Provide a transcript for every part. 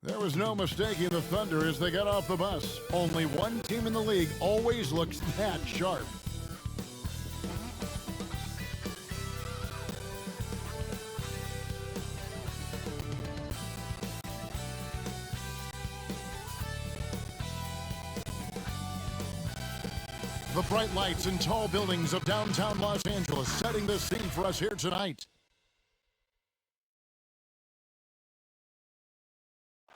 There was no mistaking the Thunder as they got off the bus. Only one team in the league always looks that sharp. The bright lights and tall buildings of downtown Los Angeles setting the scene for us here tonight.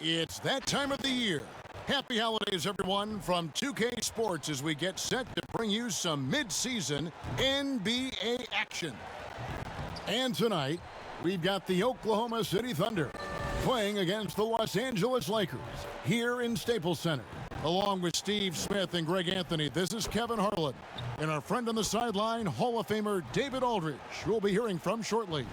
It's that time of the year. Happy holidays, everyone, from 2K Sports as we get set to bring you some mid-season NBA action. And tonight, we've got the Oklahoma City Thunder playing against the Los Angeles Lakers here in Staples Center. Along with Steve Smith and Greg Anthony, this is Kevin Harlan. And our friend on the sideline, Hall of Famer David Aldridge, who we'll be hearing from shortly.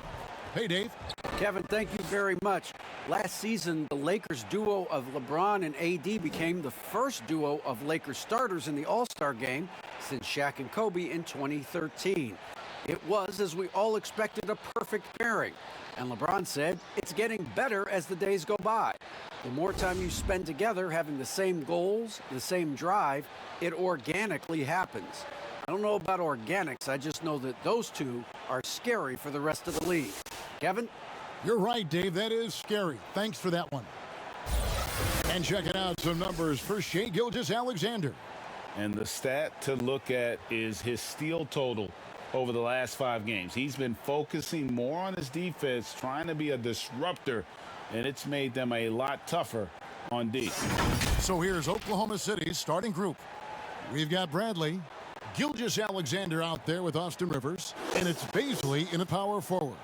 Hey, Dave. Kevin, thank you very much. Last season, the Lakers duo of LeBron and AD became the first duo of Lakers starters in the All-Star game since Shaq and Kobe in 2013. It was, as we all expected, a perfect pairing. And LeBron said, it's getting better as the days go by. The more time you spend together having the same goals, the same drive, it organically happens. I don't know about organics, I just know that those two are scary for the rest of the league. Kevin? You're right, Dave. That is scary. Thanks for that one. And checking out some numbers for Shai Gilgeous-Alexander. And the stat to look at is his steal total over the last 5 games. He's been focusing more on his defense, trying to be a disruptor, and it's made them a lot tougher on D. So here's Oklahoma City's starting group. We've got Bradley, Gilgeous-Alexander out there with Austin Rivers, and it's Baisley in a power forward.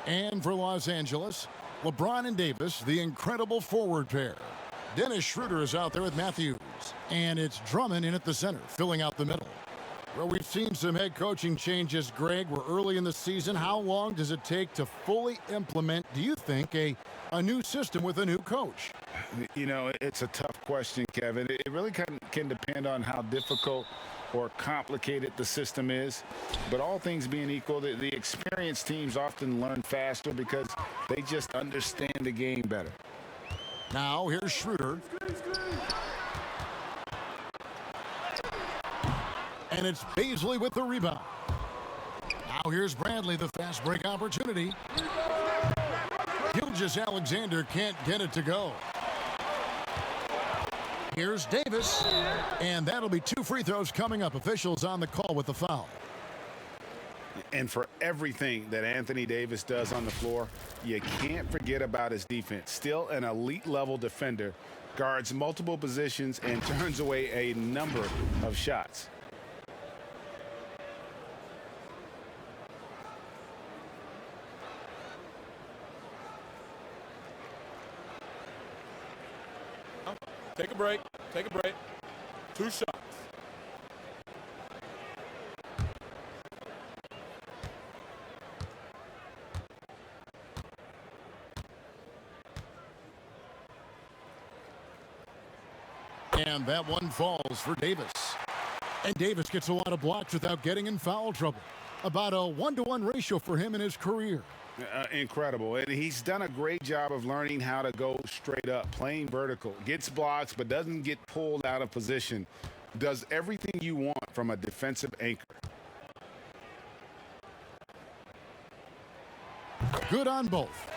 And for Los Angeles, LeBron and Davis, the incredible forward pair. Dennis Schroeder is out there with Matthews. And it's Drummond in at the center, filling out the middle. Well, we've seen some head coaching changes, Greg. We're early in the season. How long does it take to fully implement, do you think, a new system with a new coach? You know, it's a tough question, Kevin. It really can depend on how difficult or complicated the system is. But all things being equal, the experienced teams often learn faster because they just understand the game better. Now, here's Schroeder. And it's Baisley with the rebound. Now here's Bradley, the fast break opportunity. Gilgeous-Alexander can't get it to go. Here's Davis, and that'll be 2 free throws coming up. Officials on the call with the foul. And for everything that Anthony Davis does on the floor, you can't forget about his defense. Still an elite level defender, guards multiple positions, and turns away a number of shots. Take a break. Take a break. 2 shots. And that one falls for Davis. And Davis gets a lot of blocks without getting in foul trouble. About a 1-to-1 ratio for him in his career. Incredible. And he's done a great job of learning how to go straight up, playing vertical. Gets blocks, but doesn't get pulled out of position. Does everything you want from a defensive anchor. Good on both.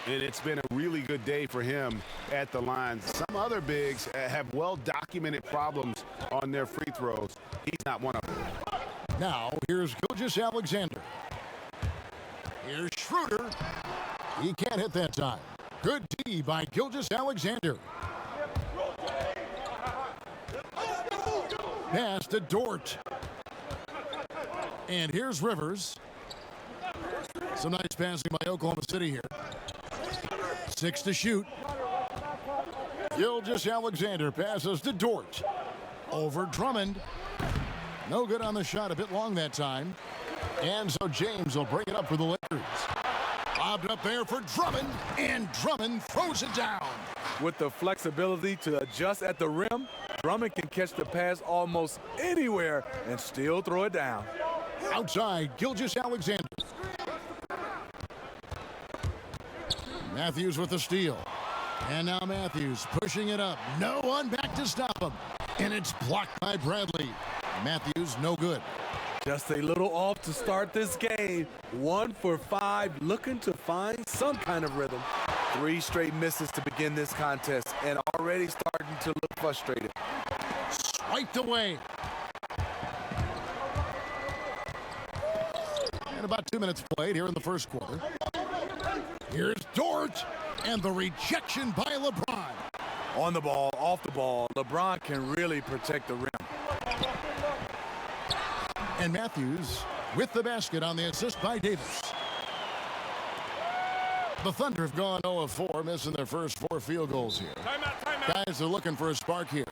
And it's been a really good day for him at the line. Some other bigs have well-documented problems on their free throws. He's not one of them. Now, here's Gilgeous-Alexander. Here's Schroeder. He can't hit that time. Good D by Gilgeous-Alexander. Pass to Dort. And here's Rivers. Some nice passing by Oklahoma City here. 6 to shoot. Gilgeous-Alexander passes to Dort. Over Drummond. No good on the shot, a bit long that time. And so James will bring it up for the Lakers. Lobbed up there for Drummond, and Drummond throws it down. With the flexibility to adjust at the rim, Drummond can catch the pass almost anywhere and still throw it down. Outside, Gilgeous-Alexander. Matthews with the steal. And now Matthews pushing it up. No one back to stop him. And it's blocked by Bradley. Matthews, no good. Just a little off to start this game. 1 for 5, looking to find some kind of rhythm. 3 straight misses to begin this contest, and already starting to look frustrated. Swiped away. And about 2 minutes played here in the first quarter. Here's Dort, and the rejection by LeBron. On the ball, off the ball, LeBron can really protect the rim. And Matthews with the basket on the assist by Davis. The Thunder have gone 0 of 4, missing their first 4 field goals here. Timeout. Guys are looking for a spark here.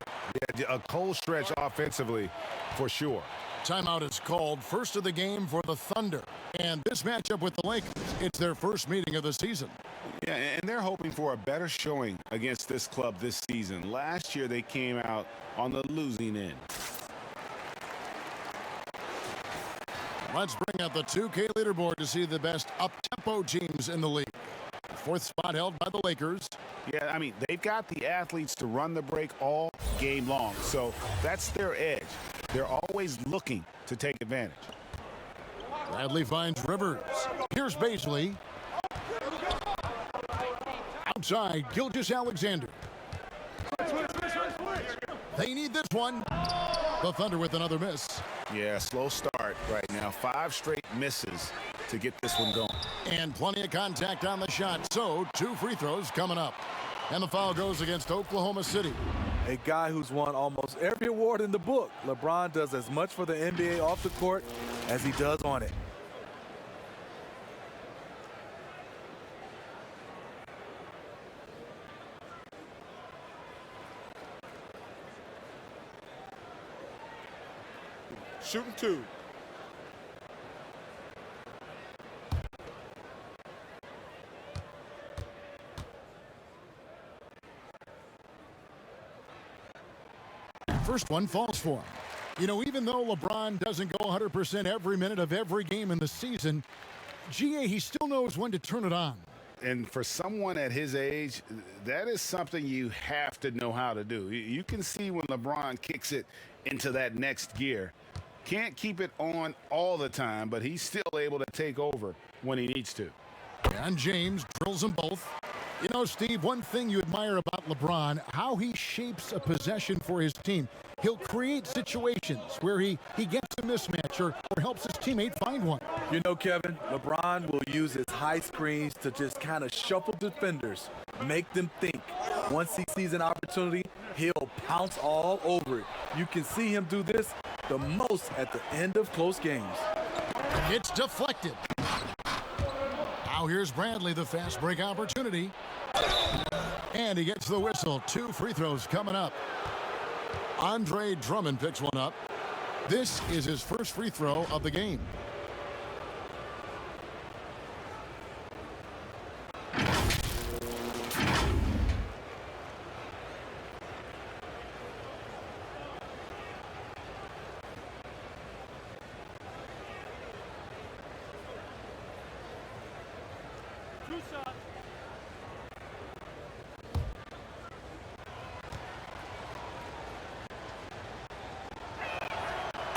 Yeah, a cold stretch offensively for sure. Timeout is called, first of the game for the Thunder. And this matchup with the Lakers, it's their first meeting of the season. Yeah, and they're hoping for a better showing against this club this season. Last year they came out on the losing end. Let's bring up the 2K leaderboard to see the best up-tempo teams in the league. Fourth spot held by the Lakers. Yeah, I mean, they've got the athletes to run the break all game long, so that's their edge. They're always looking to take advantage. Bradley finds Rivers. Here's Baisley. Outside, Gilgeous-Alexander. They need this one. The Thunder with another miss. Yeah, slow start right now. 5 straight misses to get this one going. And plenty of contact on the shot, so 2 free throws coming up. And the foul goes against Oklahoma City. A guy who's won almost every award in the book. LeBron does as much for the NBA off the court as he does on it. Shooting 2. First one falls for him. You know, even though LeBron doesn't go 100% every minute of every game in the season, GA, he still knows when to turn it on. And for someone at his age, that is something you have to know how to do. You can see when LeBron kicks it into that next gear. Can't keep it on all the time, but he's still able to take over when he needs to. And James drills them both. You know, Steve, one thing you admire about LeBron, how he shapes a possession for his team. He'll create situations where he gets a mismatch or helps his teammate find one. You know, Kevin, LeBron will use his high screens to just kind of shuffle defenders, make them think. Once he sees an opportunity, he'll pounce all over it. You can see him do this the most at the end of close games. It's deflected. Now here's Bradley, the fast break opportunity. And he gets the whistle. 2 free throws coming up. Andre Drummond picks one up. This is his first free throw of the game.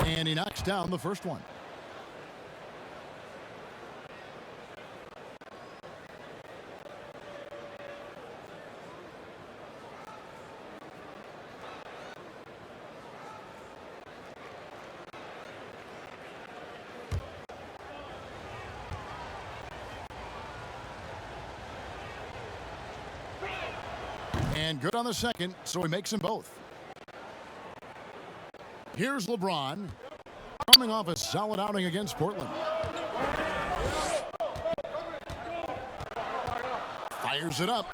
And he knocks down the first one. And good on the second, so he makes them both. Here's LeBron, coming off a solid outing against Portland. Fires it up.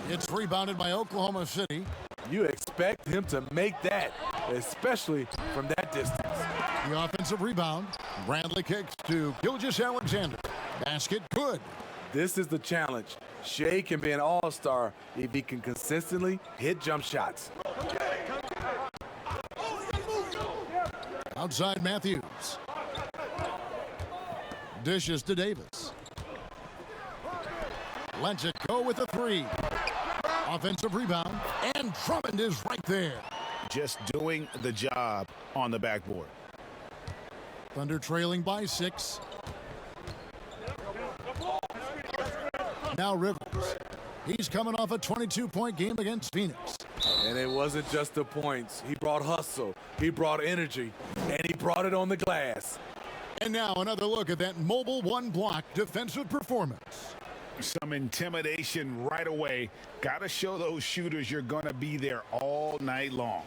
It's rebounded by Oklahoma City. You expect him to make that, especially from that distance. The offensive rebound. Bradley kicks to Gilgeous-Alexander. Basket good. This is the challenge. Shea can be an all-star if he can consistently hit jump shots. Outside Matthews. Dishes to Davis. Lets it go with a three. Offensive rebound, and Drummond is right there. Just doing the job on the backboard. Thunder trailing by 6. Now Rivers. He's coming off a 22-point game against Phoenix. And it wasn't just the points. He brought hustle, he brought energy, and he brought it on the glass. And now another look at that mobile one-block defensive performance. Some intimidation right away. Got to show those shooters you're going to be there all night long.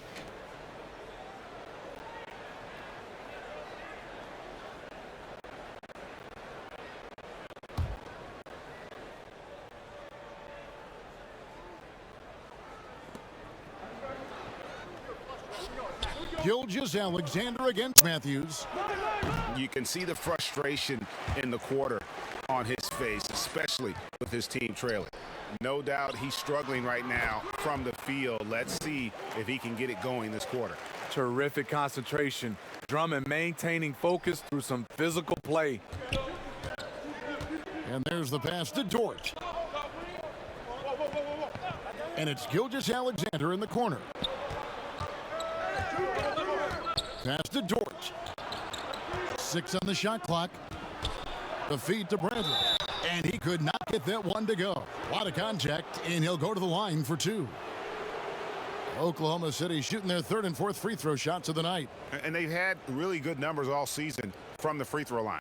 Gilgeous-Alexander against Matthews. You can see the frustration in the quarter on his face, especially with his team trailing. No doubt he's struggling right now from the field. Let's see if he can get it going this quarter. Terrific concentration. Drummond maintaining focus through some physical play. And there's the pass to Dort. And it's Gilgeous-Alexander in the corner. Pass to Dort. 6 on the shot clock. The feed to Bradley. And he could not get that one to go. A lot of contact, and he'll go to the line for 2. Oklahoma City shooting their 3rd and 4th free throw shots of the night. And they've had really good numbers all season from the free throw line.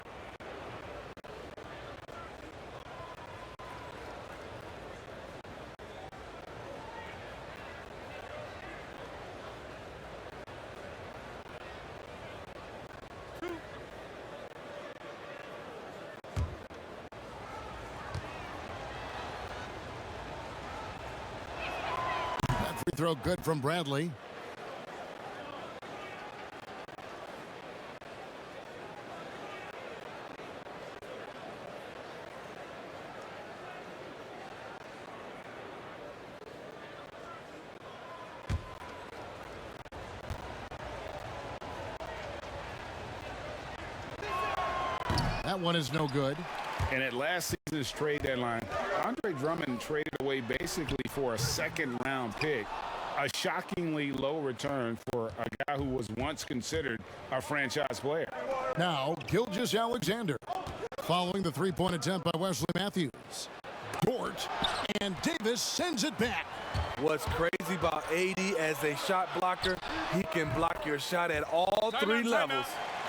Free throw good from Bradley. That one is no good. And at last season's trade deadline, Andre Drummond traded away basically for a 2nd-round pick. A shockingly low return for a guy who was once considered a franchise player. Now, Gilgeous-Alexander. Following the three-point attempt by Wesley Matthews. Dort, and Davis sends it back. What's crazy about AD as a shot blocker, he can block your shot at all 3 levels.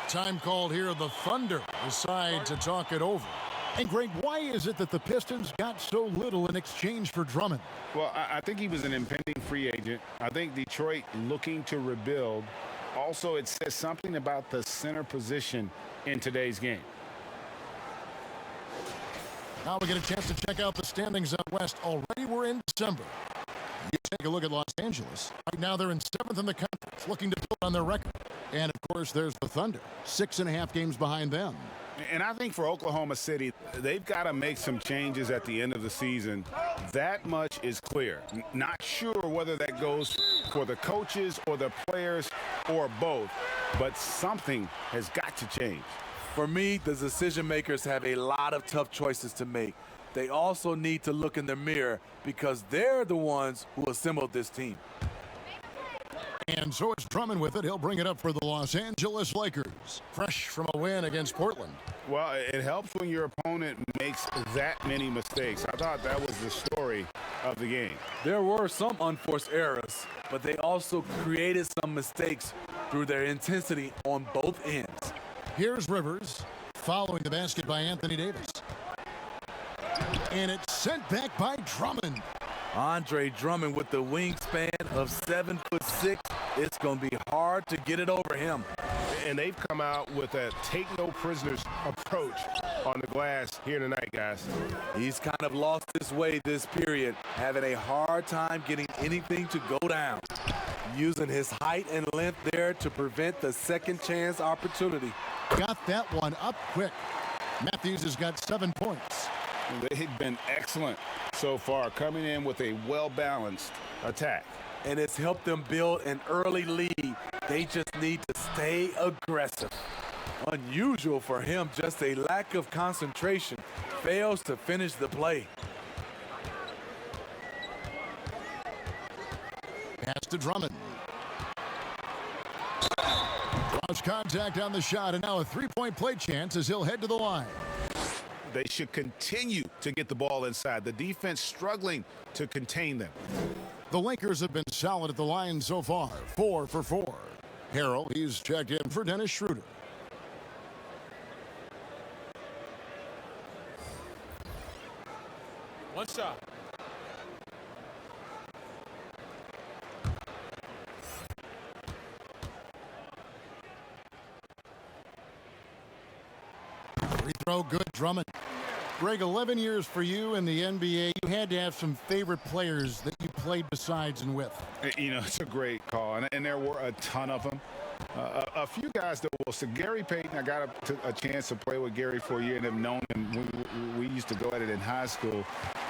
Time called here. The Thunder decide to talk it over. And Greg, why is it that the Pistons got so little in exchange for Drummond? Well, I think he was an impending free agent. I think Detroit looking to rebuild. Also, it says something about the center position in today's game. Now we get a chance to check out the standings out west. Already we're in December. You take a look at Los Angeles. Right now they're in 7th in the conference, looking to build on their record. And, of course, there's the Thunder, 6.5 games behind them. And I think for Oklahoma City, they've got to make some changes at the end of the season. That much is clear. Not sure whether that goes for the coaches or the players or both, but something has got to change. For me, the decision makers have a lot of tough choices to make. They also need to look in the mirror because they're the ones who assembled this team. And so it's Drummond with it. He'll bring it up for the Los Angeles Lakers. Fresh from a win against Portland. Well, it helps when your opponent makes that many mistakes. I thought that was the story of the game. There were some unforced errors, but they also created some mistakes through their intensity on both ends. Here's Rivers, following the basket by Anthony Davis. And it's sent back by Drummond. Andre Drummond with the wingspan of 7'6". It's going to be hard to get it over him. And they've come out with a take-no-prisoners approach on the glass here tonight, guys. He's kind of lost his way this period, having a hard time getting anything to go down. Using his height and length there to prevent the second chance opportunity. Got that one up quick. Matthews has got 7 points. They've been excellent so far, coming in with a well-balanced attack. And it's helped them build an early lead. They just need to stay aggressive. Unusual for him, just a lack of concentration. Fails to finish the play. Pass to Drummond. Draws contact on the shot, and now a three-point play chance as he'll head to the line. They should continue to get the ball inside. The defense struggling to contain them. The Lakers have been solid at the line so far, 4 for 4. Harrell, he's checked in for Dennis Schroeder. One shot. Free throw good, Drummond. Greg, 11 years for you in the NBA. You had to have some favorite players that you played besides and with. You know, it's a great call, and there were a ton of them. A few guys that will. So Gary Payton, I got a chance to play with Gary for a year and have known him. We used to go at it in high school,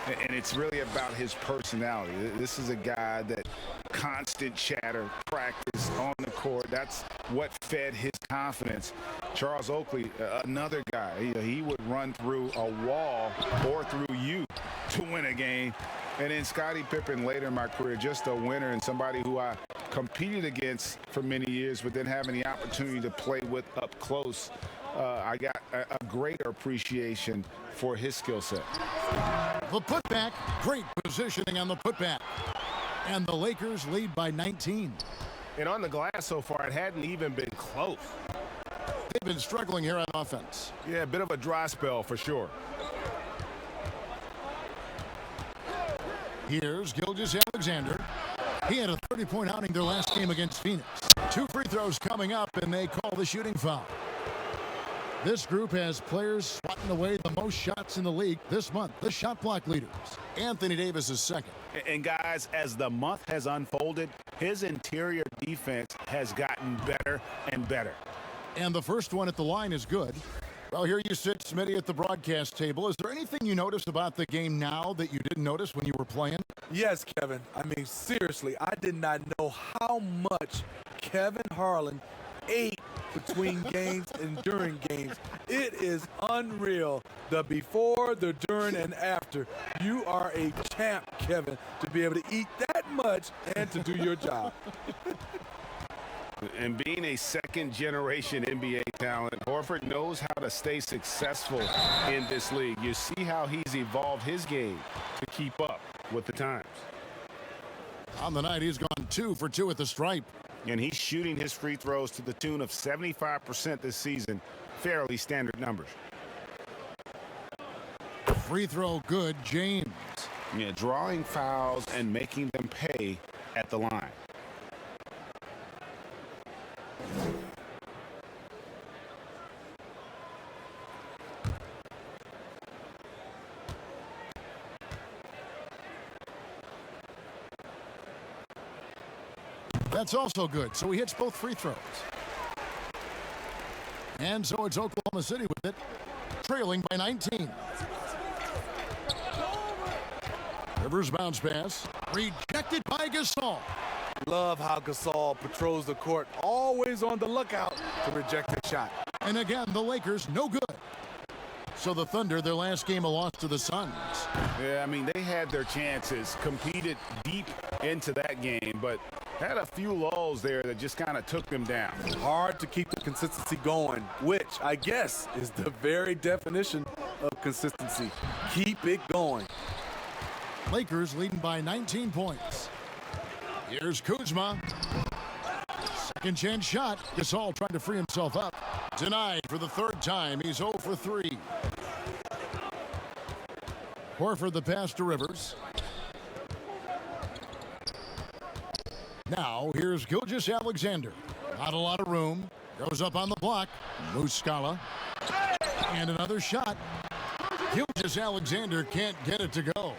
and it's really about his personality. This is a guy that constant chatter, practice on the court. That's what fed his confidence. Charles Oakley, another guy, he would run through a wall or through you to win a game. And then Scottie Pippen later in my career, just a winner and somebody who I competed against for many years, but then having the opportunity to play with up close, I got a greater appreciation for his skill set. The putback, great positioning on the putback. And the Lakers lead by 19. And on the glass so far, it hadn't even been close. They've been struggling here on offense. Yeah, a bit of a dry spell for sure. Here's Gilgeous-Alexander. He had a 30-point outing their last game against Phoenix. 2 free throws coming up, and they call the shooting foul. This group has players swatting away the most shots in the league this month. The shot block leaders. Anthony Davis is second. And guys, as the month has unfolded, his interior defense has gotten better and better. And the first one at the line is good. Well, here you sit, Smitty, at the broadcast table. Is there anything you notice about the game now that you didn't notice when you were playing? Yes, Kevin. I mean, seriously, I did not know how much Kevin Harlan ate between games and during games. It is unreal. The before, the during, and after. You are a champ, Kevin, to be able to eat that much and to do your job. And being a second-generation NBA talent, Horford knows how to stay successful in this league. You see how he's evolved his game to keep up with the times. On the night, he's gone 2 for 2 at the stripe. And he's shooting his free throws to the tune of 75% this season. Fairly standard numbers. Free throw good, James. Yeah, drawing fouls and making them pay at the line. That's also good, so he hits both free throws. And so it's Oklahoma City with it, trailing by 19. Rivers bounce pass, rejected by Gasol. Love how Gasol patrols the court, always on the lookout to reject a shot. And again, the Lakers, no good. So the Thunder, their last game, a loss to the Suns. Yeah, I mean, they had their chances, competed deep into that game, but had a few lulls there that just kind of took them down. Hard to keep the consistency going, which I guess is the very definition of consistency. Keep it going. Lakers leading by 19 points. Here's Kuzma. Second chance shot. Gasol trying to free himself up. Denied for the third time. He's 0 for 3. Horford the pass to Rivers. Now here's Gilgeous-Alexander. Not a lot of room. Goes up on the block. Muscala. And another shot. Gilgeous-Alexander can't get it to go.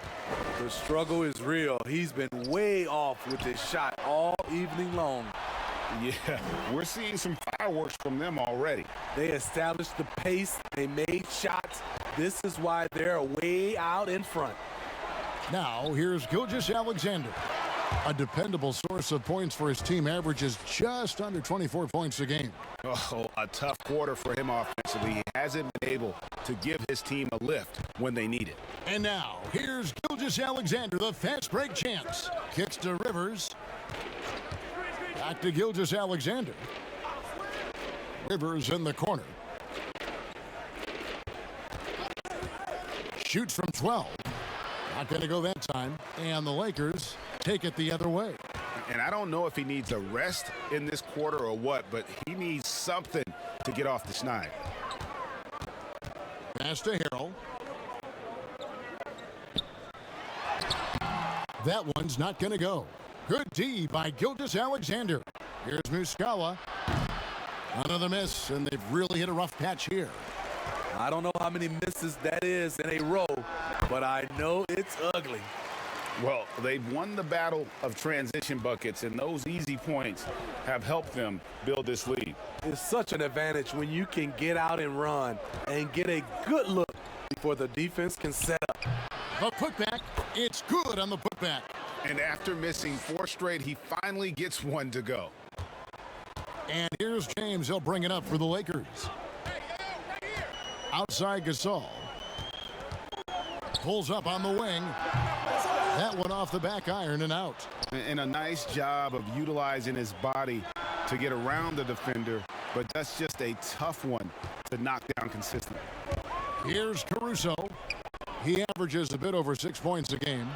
The struggle is real. He's been way off with this shot all evening long. Yeah, we're seeing some fireworks from them already. They established the pace. They made shots. This is why they're way out in front. Now here's Gilgeous-Alexander. A dependable source of points for his team, averages just under 24 points a game. Oh, a tough quarter for him offensively. He hasn't been able to give his team a lift when they need it. And now, here's Gilgeous-Alexander, the fast break chance. Kicks to Rivers. Back to Gilgeous-Alexander. Rivers in the corner. Shoots from 12. Not going to go that time. And the Lakers take it the other way. And I don't know if he needs a rest in this quarter or what, but he needs something to get off the schneid. Pass to Harrell. That one's not going to go. Good D by Gilgeous-Alexander. Here's Muscala. Another miss, and they've really hit a rough patch here. I don't know how many misses that is in a row, but I know it's ugly. Well, they've won the battle of transition buckets, and those easy points have helped them build this lead. It's such an advantage when you can get out and run and get a good look before the defense can set up. The putback, it's good on the putback. And after missing 4 straight, he finally gets one to go. And here's James. He'll bring it up for the Lakers. Outside Gasol. Pulls up on the wing. That one off the back iron and out. And a nice job of utilizing his body to get around the defender, but that's just a tough one to knock down consistently. Here's Caruso. He averages a bit over 6 points a game.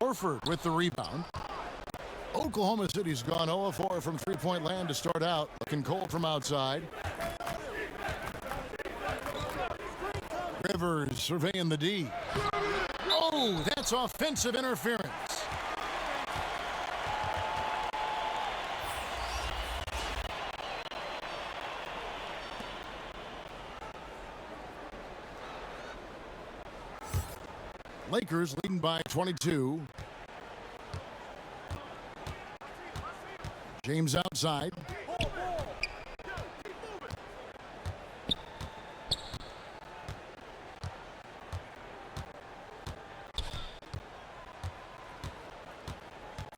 Horford with the rebound. Oklahoma City's gone 0-4 from three-point land to start out. Looking cold from outside. Rivers surveying the D. Oh, that's offensive interference. Lakers leading by 22. James outside.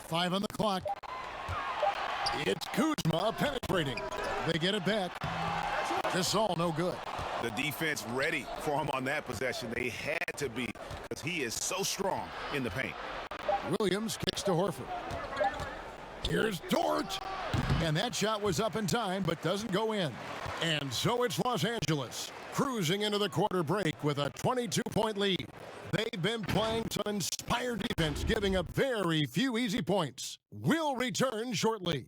Five on the clock. It's Kuzma penetrating. They get it back. Gasol no good. The defense ready for him on that possession. They had to be, because he is so strong in the paint. Williams kicks to Horford. Here's Dort. And that shot was up in time, but doesn't go in. And so it's Los Angeles, cruising into the quarter break with a 22-point lead. They've been playing some inspired defense, giving up very few easy points. We'll return shortly.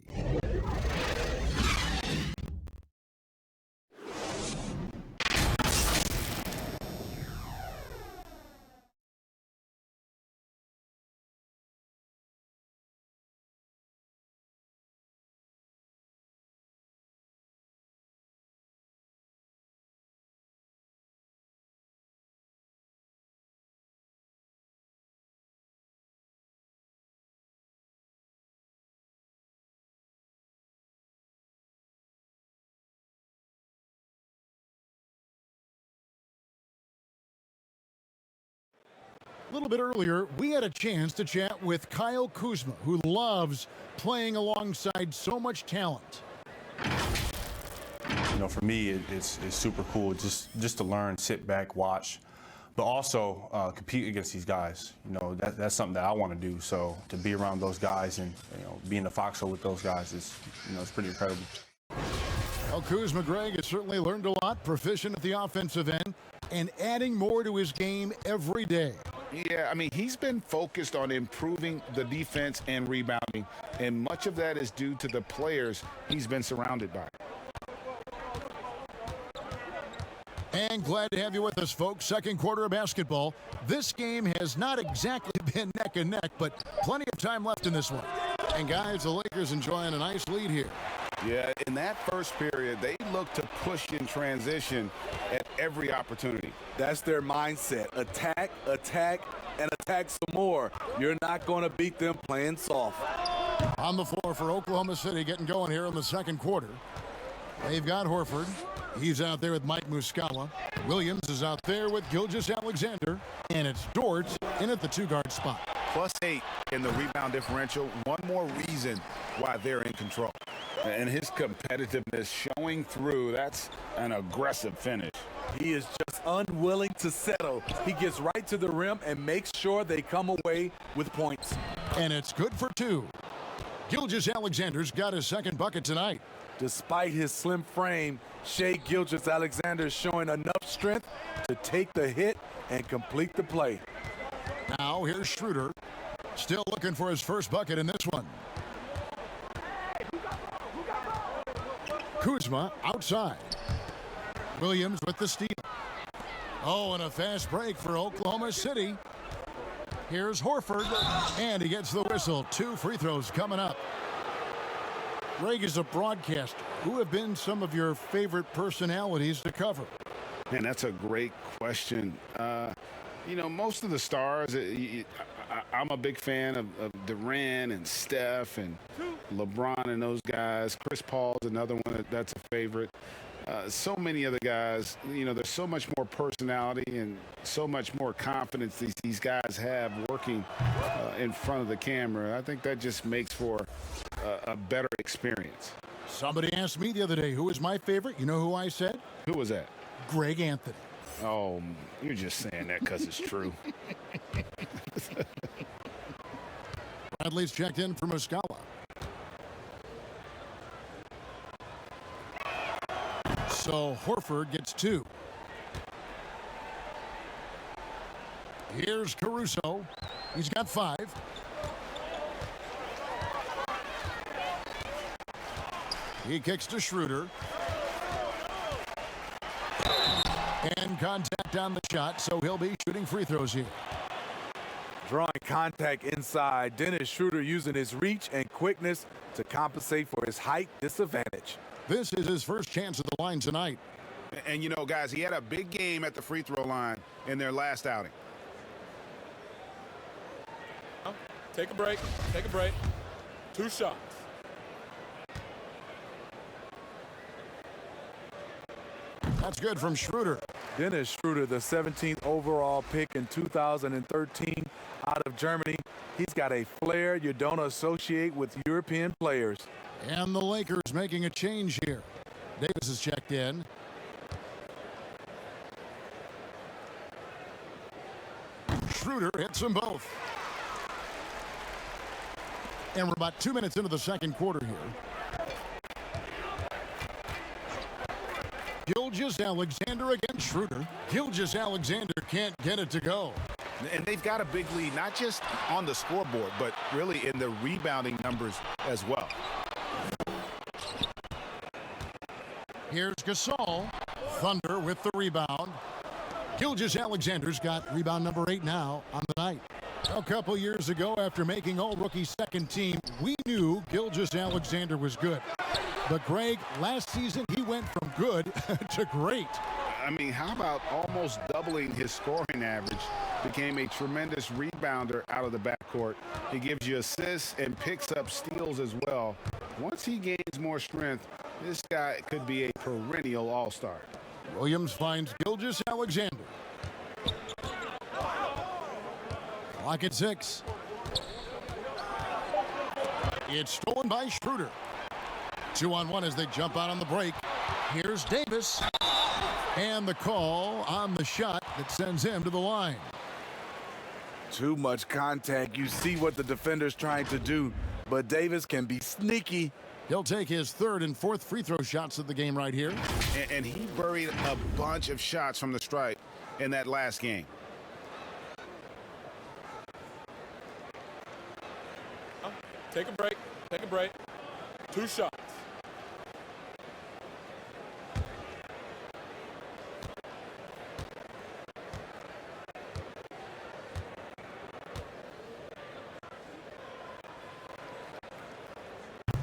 A little bit earlier, we had a chance to chat with Kyle Kuzma, who loves playing alongside so much talent. You know, for me, it's super cool just to learn, sit back, watch, but also compete against these guys. You know, that's something that I want to do. So to be around those guys and, you know, be in the foxhole with those guys is, you know, it's pretty incredible. Well, Kuzma, Greg, has certainly learned a lot, proficient at the offensive end, and adding more to his game every day. Yeah, I mean, he's been focused on improving the defense and rebounding, and much of that is due to the players he's been surrounded by. And glad to have you with us, folks. Second quarter of basketball. This game has not exactly been neck and neck, but plenty of time left in this one. And guys, the Lakers enjoying a nice lead here. Yeah, in that first period, they looked to push in transition at every opportunity. That's their mindset. Attack, attack, and attack some more. You're not going to beat them playing soft. On the floor for Oklahoma City, getting going here in the second quarter. They've got Horford. He's out there with Mike Muscala. Williams is out there with Gilgeous-Alexander. And it's Dort in at the two-guard spot. +8 in the rebound differential. One more reason why they're in control. And his competitiveness showing through. That's an aggressive finish. He is just unwilling to settle. He gets right to the rim and makes sure they come away with points. And it's good for 2. Gilgeous-Alexander's got his second bucket tonight. Despite his slim frame, Shai Gilgeous-Alexander is showing enough strength to take the hit and complete the play. Now here's Schroeder, still looking for his first bucket in this one. Kuzma outside. Williams with the steal. Oh, and a fast break for Oklahoma City. Here's Horford, and he gets the whistle. 2 free throws coming up. Greg is a broadcaster. Who have been some of your favorite personalities to cover? Man, that's a great question. You know, most of the stars, I'm a big fan of Durant and Steph and LeBron and those guys. Chris Paul's another one that's a favorite. So many other guys, you know, there's so much more personality and so much more confidence these guys have working in front of the camera. I think that just makes for a better experience. Somebody asked me the other day, who is my favorite? You know who I said? Who was that? Greg Anthony. Oh, you're just saying that because it's true. Bradley's checked in for Muscala. So Horford gets 2. Here's Caruso. He's got 5. He kicks to Schroeder. And contact on the shot, so he'll be shooting free throws here. Drawing contact inside, Dennis Schroeder using his reach and quickness to compensate for his height disadvantage. This is his first chance at the line tonight. And, you know, guys, he had a big game at the free throw line in their last outing. Take a break. Take a break. 2 shots. That's good from Schroeder. Dennis Schroeder, the 17th overall pick in 2013 out of Germany. He's got a flair you don't associate with European players. And the Lakers making a change here. Davis is checked in. Schroeder hits them both. And we're about 2 minutes into the second quarter here. Gilgeous-Alexander against Schroeder. Gilgeous-Alexander can't get it to go. And they've got a big lead, not just on the scoreboard, but really in the rebounding numbers as well. Here's Gasol. Thunder with the rebound. Gilgeous-Alexander's got rebound number 8 now on the night. A couple years ago, after making All-Rookie second team, we knew Gilgeous-Alexander was good. But Greg, last season, he went from good to great. I mean, how about almost doubling his scoring average? Became a tremendous rebounder out of the backcourt. He gives you assists and picks up steals as well. Once he gains more strength, this guy could be a perennial all-star. Williams finds Gilgeous-Alexander. Clock at 6. It's stolen by Schroeder. 2-on-1 as they jump out on the break. Here's Davis. And the call on the shot that sends him to the line. Too much contact. You see what the defender's trying to do, but Davis can be sneaky. He'll take his 3rd and 4th free throw shots of the game right here. And he buried a bunch of shots from the stripe in that last game. Take a break. Take a break. 2 shots.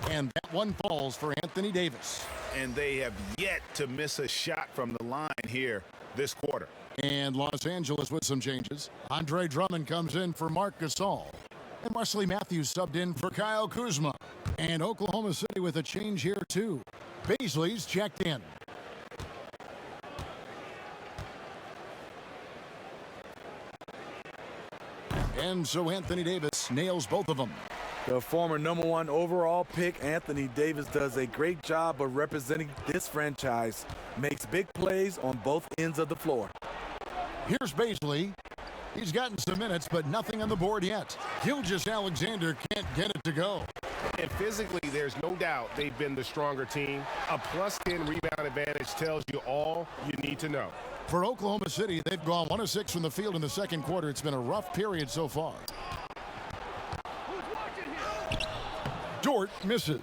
And that one falls for Anthony Davis. And they have yet to miss a shot from the line here this quarter. And Los Angeles with some changes. Andre Drummond comes in for Marc Gasol. And Marcelly Matthews subbed in for Kyle Kuzma. And Oklahoma City with a change here too. Baisley's checked in. And so Anthony Davis nails both of them. The former #1 overall pick, Anthony Davis, does a great job of representing this franchise. Makes big plays on both ends of the floor. Here's Baisley. He's gotten some minutes, but nothing on the board yet. Gilgeous-Alexander can't get it to go. And physically, there's no doubt they've been the stronger team. A +10 rebound advantage tells you all you need to know. For Oklahoma City, they've gone 1 of 6 from the field in the second quarter. It's been a rough period so far. Dort misses.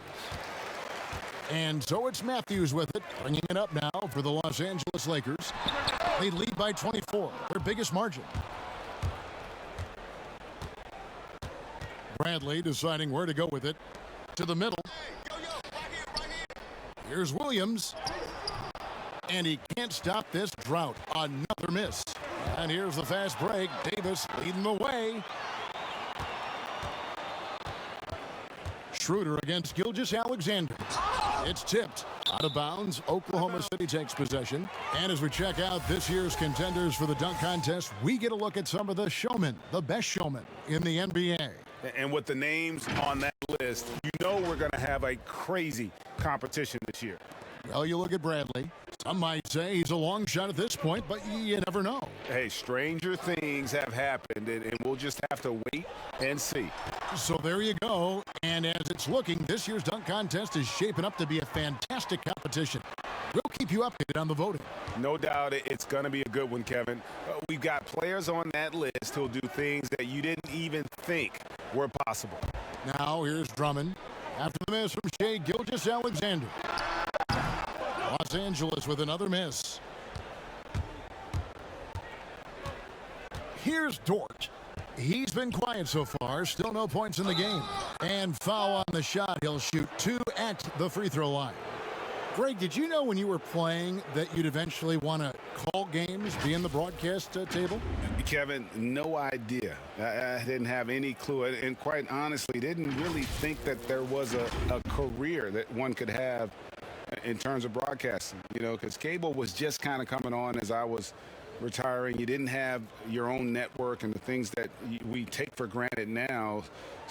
And so it's Matthews with it, bringing it up now for the Los Angeles Lakers. They lead by 24, their biggest margin. Bradley deciding where to go with it. To the middle. Here's Williams. And he can't stop this drought. Another miss. And here's the fast break. Davis leading the way. Schroeder against Gilgeous-Alexander. It's tipped out of bounds. Oklahoma City takes possession. And as we check out this year's contenders for the dunk contest, we get a look at some of the showmen, the best showmen in the NBA. And with the names on that list, you know we're going to have a crazy competition this year. Well, you look at Bradley. Some might say he's a long shot at this point, but you never know. Hey, stranger things have happened, and we'll just have to wait and see. So there you go. And as it's looking, this year's dunk contest is shaping up to be a fantastic competition. We'll keep you updated on the voting. No doubt it's going to be a good one, Kevin. We've got players on that list who'll do things that you didn't even think were possible. Now here's Drummond. After the miss from Shai Gilgeous-Alexander. Los Angeles with another miss. Here's Dort. He's been quiet so far. Still no points in the game. And foul on the shot. He'll shoot 2 at the free throw line. Greg, did you know when you were playing that you'd eventually want to call games, be in the broadcast table? Kevin, no idea. I didn't have any clue. And quite honestly, didn't really think that there was a career that one could have in terms of broadcasting, you know, because cable was just kind of coming on as I was retiring. You didn't have your own network and the things that we take for granted now.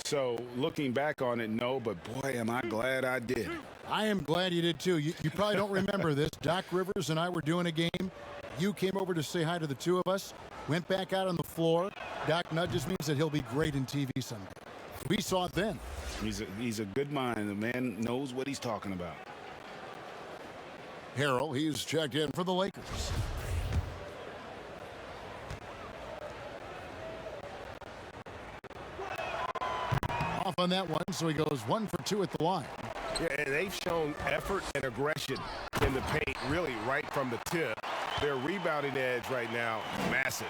So looking back on it, no, but boy, am I glad I did. I am glad you did too. You probably don't remember this. Doc Rivers and I were doing a game. You came over to say hi to the two of us, went back out on the floor. Doc nudges me and said he'll be great in TV someday. We saw it then. He's a good mind. The man knows what he's talking about. Harrell, he's checked in for the Lakers. Off on that one, so he goes 1 for 2 at the line. Yeah, and they've shown effort and aggression in the paint, really right from the tip. Their rebounding edge right now, massive.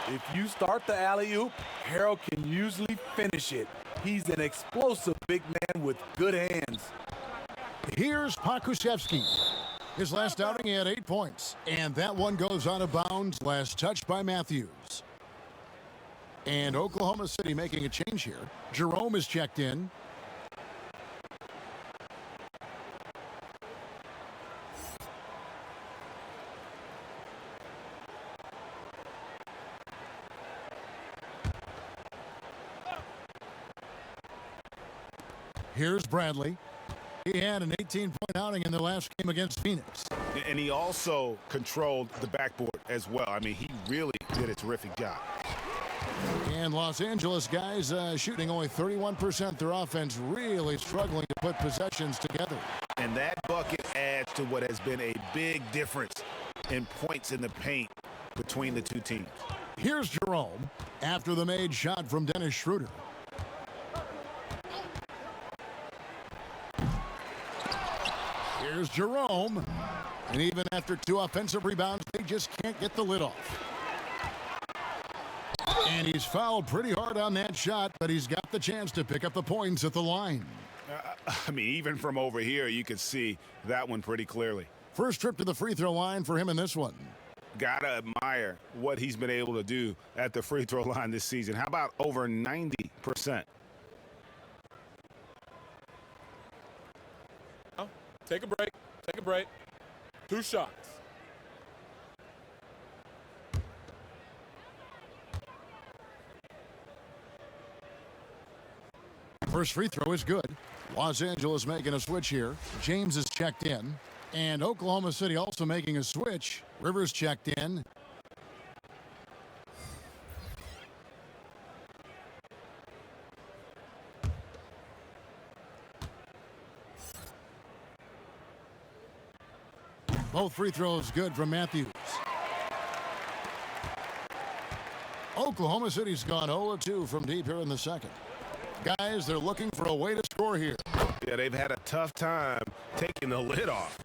If you start the alley-oop, Harrell can usually finish it. He's an explosive big man with good hands. Here's Pokusevski. His last outing, he had 8 points. And that one goes out of bounds. Last touch by Matthews. And Oklahoma City making a change here. Jerome is checked in. Here's Bradley. He had an 18-point outing in the last game against Phoenix. And he also controlled the backboard as well. I mean, he really did a terrific job. And Los Angeles guys shooting only 31%. Their offense really struggling to put possessions together. And that bucket adds to what has been a big difference in points in the paint between the two teams. Here's Jerome after the made shot from Dennis Schroeder. Here's Jerome. And even after 2 offensive rebounds, they just can't get the lid off. And he's fouled pretty hard on that shot, but he's got the chance to pick up the points at the line. I mean, even from over here, you could see that one pretty clearly. First trip to the free throw line for him in this one. Gotta admire what he's been able to do at the free throw line this season. How about over 90%? Take a break. Take a break. 2 shots. First free throw is good. Los Angeles making a switch here. James is checked in. And Oklahoma City also making a switch. Rivers checked in. Both free throws good from Matthews. Oklahoma City's gone 0-2 from deep here in the second. Guys, they're looking for a way to score here. Yeah, they've had a tough time taking the lid off.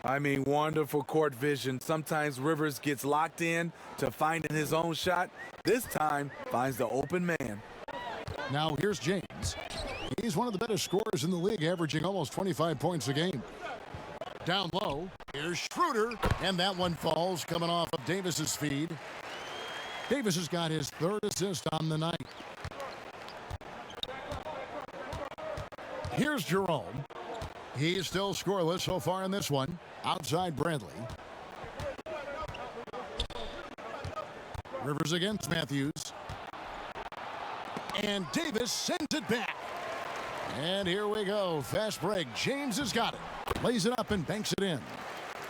I mean, wonderful court vision. Sometimes Rivers gets locked in to finding his own shot. This time, finds the open man. Now here's James. He's one of the better scorers in the league, averaging almost 25 points a game. Down low, here's Schroeder, and that one falls, coming off of Davis's feed. Davis has got his third assist on the night. Here's Jerome. He's still scoreless so far in this one. Outside Bradley. Rivers against Matthews. And Davis sends it back. And here we go. Fast break. James has got it. Lays it up and banks it in.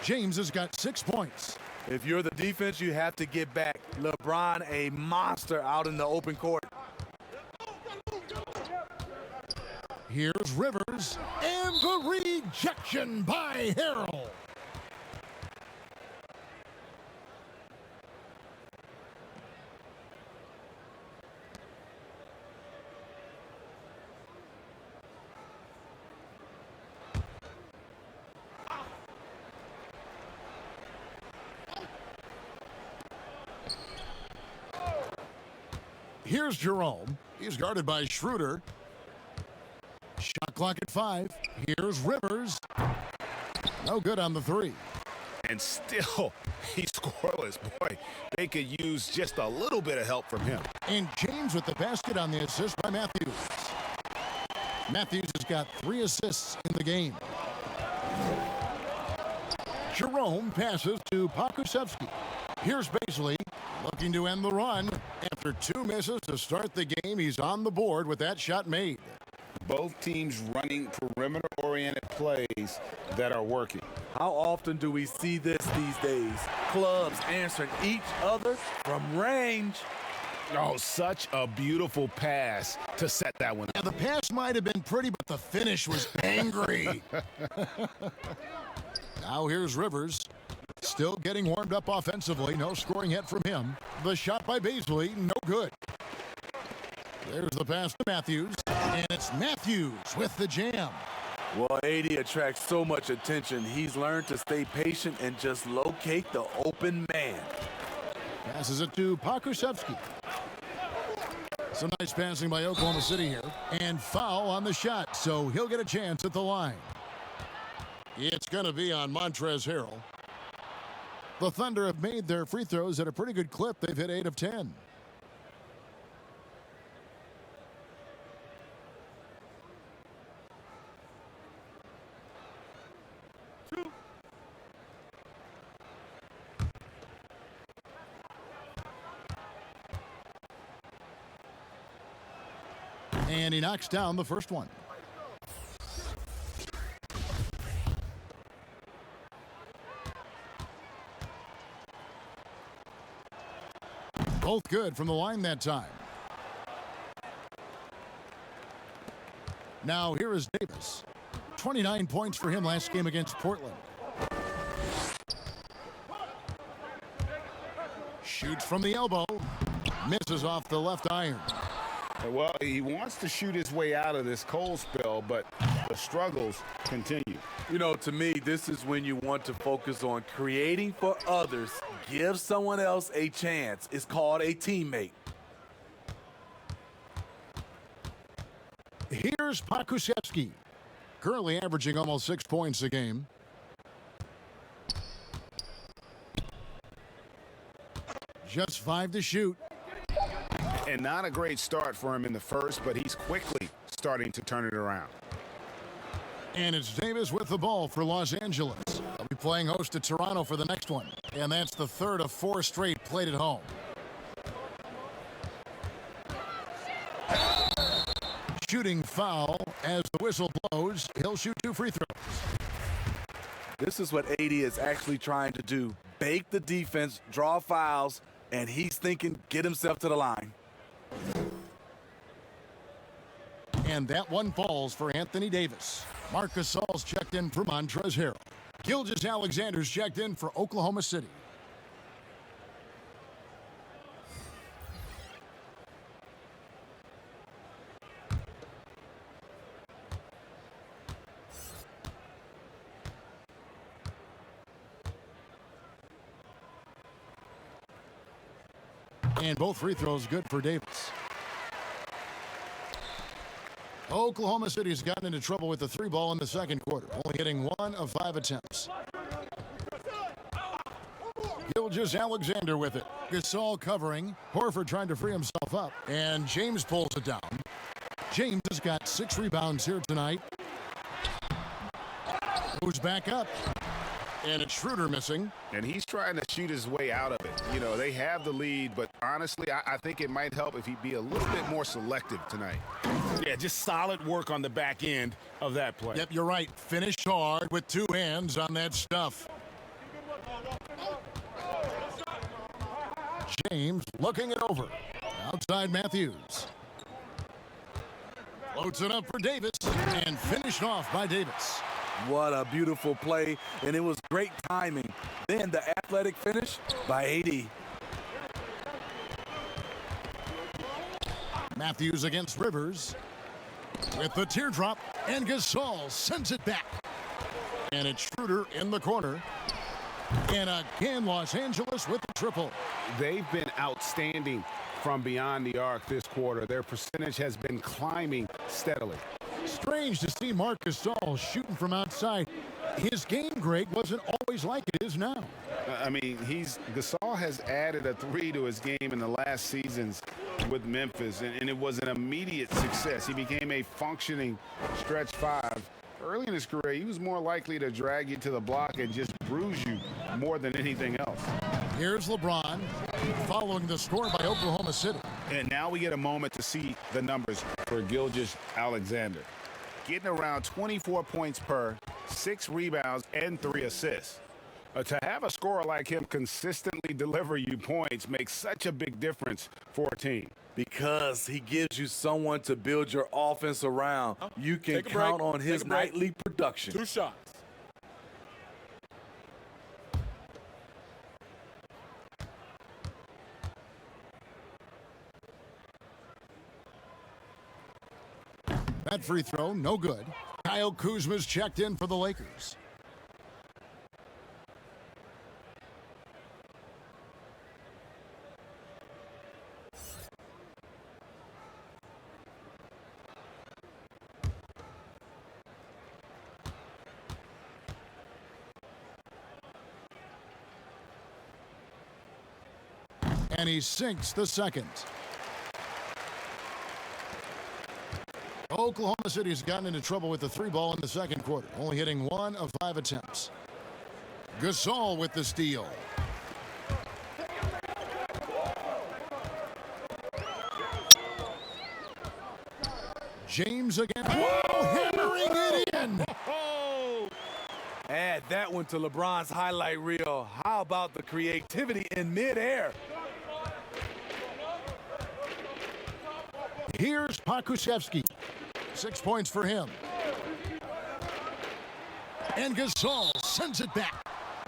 James has got 6 points. If you're the defense, you have to get back. LeBron, a monster out in the open court. Here's Rivers, and the rejection by Harrell. Here's Jerome. He's guarded by Schroeder. Shot clock at 5. Here's Rivers. No good on the three. And still, he's scoreless. Boy, they could use just a little bit of help from him. And James with the basket on the assist by Matthews. Matthews has got 3 assists in the game. Jerome passes to Pokusevski. Here's Baisley looking to end the run. After 2 misses to start the game, he's on the board with that shot made. Both teams running perimeter-oriented plays that are working. How often do we see this these days? Clubs answering each other from range. Oh, such a beautiful pass to set that one up. Yeah, the pass might have been pretty, but the finish was angry. Now here's Rivers. Still getting warmed up offensively. No scoring yet from him. The shot by Baisley, no good. There's the pass to Matthews. And it's Matthews with the jam. Well, AD attracts so much attention. He's learned to stay patient and just locate the open man. Passes it to Pokusevski. Some nice passing by Oklahoma City here. And foul on the shot, so he'll get a chance at the line. It's going to be on Montrezl Harrell. The Thunder have made their free throws at a pretty good clip. They've hit 8 of 10. And he knocks down the first one. Both good from the line that time. Now here is Davis. 29 points for him last game against Portland. Shoots from the elbow. Misses off the left iron. Well, he wants to shoot his way out of this cold spell, but the struggles continue. You know, to me, this is when you want to focus on creating for others. Give someone else a chance. It's called a teammate. Here's Pokusevski, currently averaging almost 6 points a game. Just 5 to shoot. And not a great start for him in the first, but he's quickly starting to turn it around. And it's Davis with the ball for Los Angeles. They'll be playing host to Toronto for the next one. And that's the third of 4 straight played at home. shooting foul. As the whistle blows, he'll shoot 2 free throws. This is what AD is actually trying to do. Bake the defense, draw fouls, and he's thinking get himself to the line. And that one falls for Anthony Davis. Marc Gasol's checked in for Montrezl Harrell. Gilgeous-Alexander's checked in for Oklahoma City. And both free throws good for Davis. Oklahoma City's gotten into trouble with the 3-ball in the second quarter, only hitting 1 of 5 attempts. Gilgeous-Alexander with it. Gasol covering. Horford trying to free himself up. And James pulls it down. James has got 6 rebounds here tonight. Goes back up. And it's Schroeder missing. And he's trying to shoot his way out of it. You know, they have the lead, but honestly, I think it might help if he'd be a little bit more selective tonight. Yeah, just solid work on the back end of that play. Yep, you're right. Finished hard with 2 hands on that stuff. James looking it over. Outside Matthews. Floats it up for Davis and finished off by Davis. What a beautiful play, and it was great timing. Then the athletic finish by AD. Matthews against Rivers with the teardrop, and Gasol sends it back. And it's Schroeder in the corner. And again, Los Angeles with the triple. They've been outstanding from beyond the arc this quarter. Their percentage has been climbing steadily. Strange to see Marc Gasol shooting from outside. His game, Greg, wasn't always like it is now. I mean, Gasol has added a 3 to his game in the last seasons with Memphis, and it was an immediate success. He became a functioning stretch 5. Early in his career, he was more likely to drag you to the block and just bruise you more than anything else. Here's LeBron following the score by Oklahoma City. And now we get a moment to see the numbers for Gilgeous-Alexander. Getting around 24 points per, 6 rebounds, and 3 assists. To have a scorer like him consistently deliver you points makes such a big difference for a team. Because he gives you someone to build your offense around. You can count on his nightly production. 2 shots. That free throw, no good. Kyle Kuzma's checked in for the Lakers. And he sinks the second. Oklahoma City's gotten into trouble with the 3-ball in the second quarter, only hitting 1 of 5 attempts. Gasol with the steal. James again. Whoa, hammering it in. Add that one to LeBron's highlight reel. How about the creativity in midair? Here's Pokusevski. 6 points for him. And Gasol sends it back.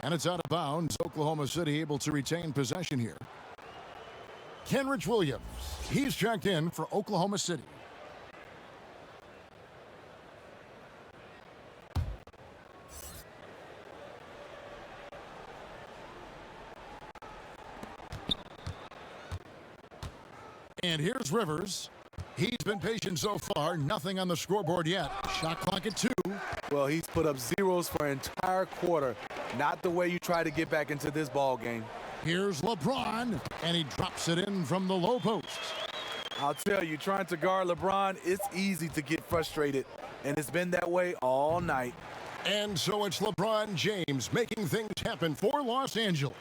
And it's out of bounds. Oklahoma City able to retain possession here. Kenrich Williams. He's checked in for Oklahoma City. And here's Rivers. He's been patient so far. Nothing on the scoreboard yet. Shot clock at 2. Well, he's put up zeros for an entire quarter. Not the way you try to get back into this ball game. Here's LeBron, and he drops it in from the low post. I'll tell you, trying to guard LeBron, it's easy to get frustrated, and it's been that way all night. And so it's LeBron James making things happen for Los Angeles.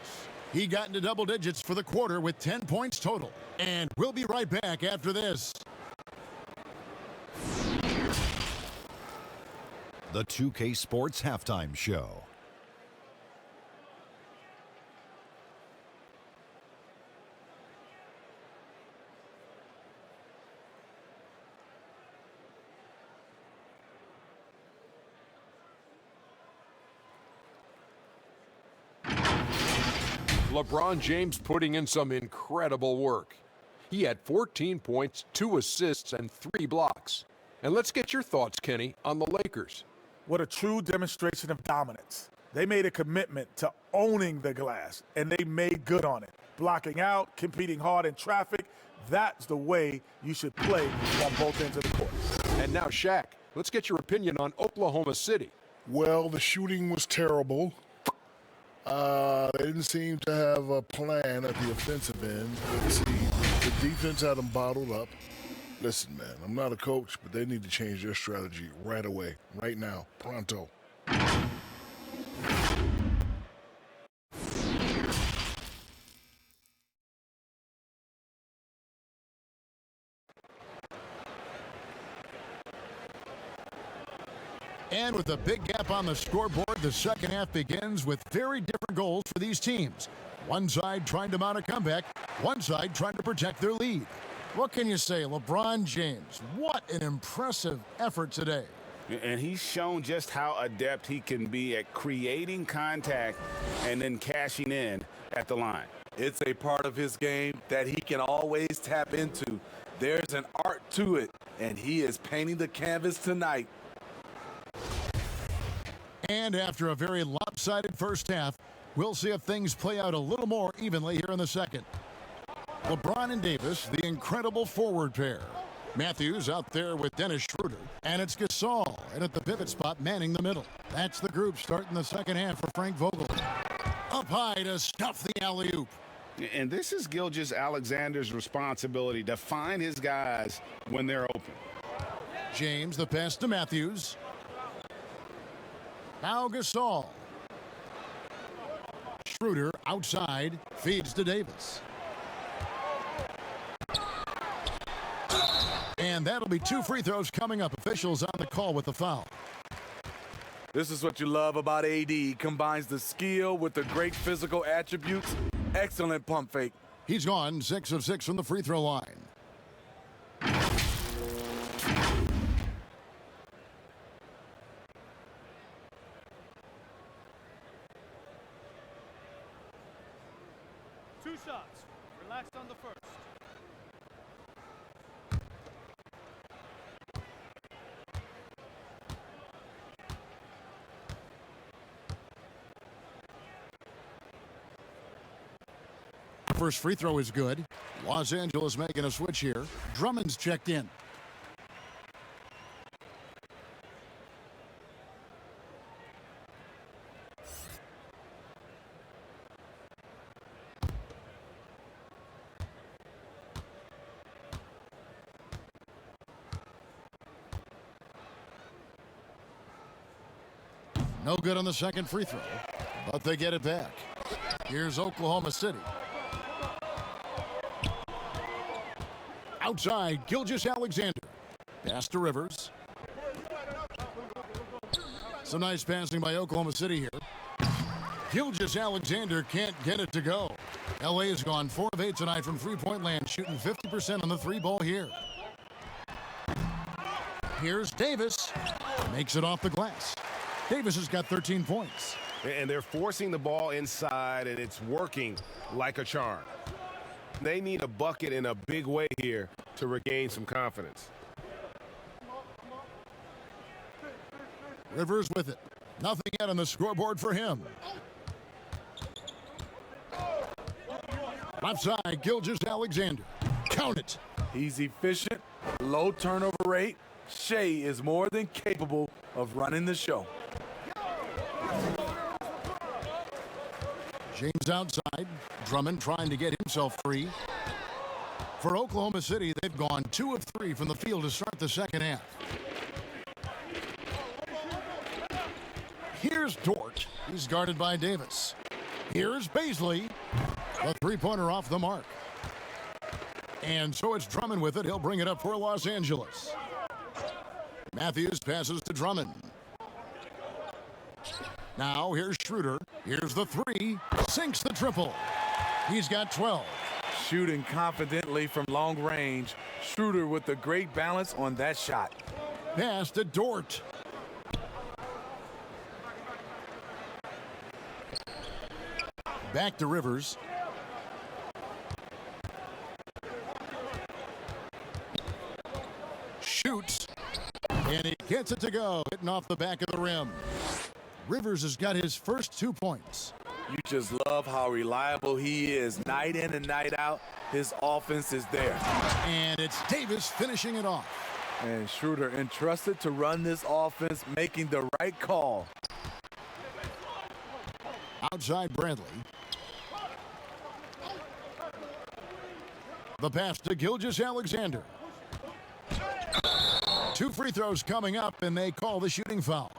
He got into double digits for the quarter with 10 points total. And we'll be right back after this. the 2K Sports Halftime Show. LeBron James putting in some incredible work. He had 14 points, 2 assists, and 3 blocks. And let's get your thoughts, Kenny, on the Lakers. What a true demonstration of dominance. They made a commitment to owning the glass, and they made good on it. Blocking out, competing hard in traffic, that's the way you should play on both ends of the court. And now, Shaq, let's get your opinion on Oklahoma City. Well, the shooting was terrible. They didn't seem to have a plan at the offensive end. Let's see, the defense had them bottled up. Listen, man, I'm not a coach, but they need to change their strategy right away, right now, pronto. And with a big gap on the scoreboard, the second half begins with very different goals for these teams. One side trying to mount a comeback, one side trying to protect their lead. What can you say, LeBron James? What an impressive effort today. And he's shown just how adept he can be at creating contact and then cashing in at the line. It's a part of his game that he can always tap into. There's an art to it, and he is painting the canvas tonight. And after a very lopsided first half, we'll see if things play out a little more evenly here in the second. LeBron and Davis, the incredible forward pair. Matthews out there with Dennis Schroeder. And it's Gasol, and at the pivot spot, manning the middle. That's the group starting the second half for Frank Vogel. Up high to stuff the alley-oop. And this is Gilgeous-Alexander's responsibility to find his guys when they're open. James, the pass to Matthews. Now Gasol. Schroeder outside, feeds to Davis. And that'll be 2 free throws coming up. Officials on the call with the foul. This is what you love about AD. He combines the skill with the great physical attributes. Excellent pump fake. He's gone 6 of 6 from the free throw line. Two shots. Relaxed on the first. First free throw is good. Los Angeles making a switch here. Drummond's checked in. No good on the second free throw, but they get it back. Here's Oklahoma City. Outside, Gilgeous-Alexander. Pass to Rivers. Some nice passing by Oklahoma City here. Gilgeous-Alexander can't get it to go. LA has gone 4 of 8 tonight from three-point land, shooting 50% on the 3-ball here. Here's Davis. Makes it off the glass. Davis has got 13 points. And they're forcing the ball inside, and it's working like a charm. They need a bucket in a big way here to regain some confidence. Rivers with it. Nothing yet on the scoreboard for him. Left side, Gilgeous-Alexander. Count it. He's efficient, low turnover rate. Shea is more than capable of running the show. James outside. Drummond trying to get himself free. For Oklahoma City, they've gone 2 of 3 from the field to start the second half. Here's Dort. He's guarded by Davis. Here's Baisley. The three-pointer off the mark. And so it's Drummond with it. He'll bring it up for Los Angeles. Matthews passes to Drummond. Now here's Schroeder. Here's the three. Sinks the triple. He's got 12. Shooting confidently from long range. Schroeder with a great balance on that shot. Pass to Dort. Back to Rivers. Shoots. And he gets it to go, hitting off the back of the rim. Rivers has got his first 2 points. You just love how reliable he is. Night in and night out, his offense is there. And it's Davis finishing it off. And Schroeder entrusted to run this offense, making the right call. Outside Bradley. The pass to Gilgeous-Alexander. 2 free throws coming up, and they call the shooting foul.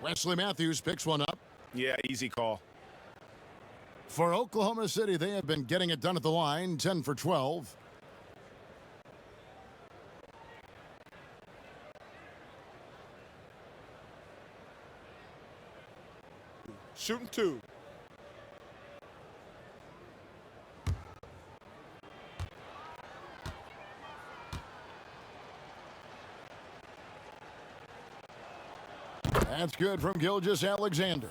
Wesley Matthews picks one up. Yeah, easy call. For Oklahoma City, they have been getting it done at the line, 10 for 12. Shooting 2. That's good from Gilgeous-Alexander.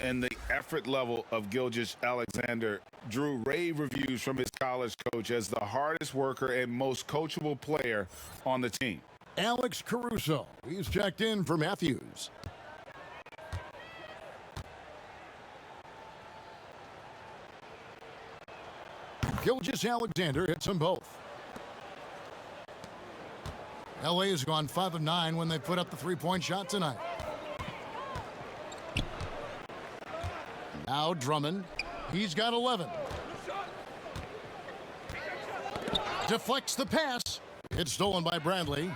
And the effort level of Gilgeous-Alexander drew rave reviews from his college coach as the hardest worker and most coachable player on the team. Alex Caruso, he's checked in for Matthews. Gilgeous-Alexander hits them both. LA has gone 5 of 9 when they put up the three-point shot tonight. Now Drummond, he's got 11. Deflects the pass. It's stolen by Bradley.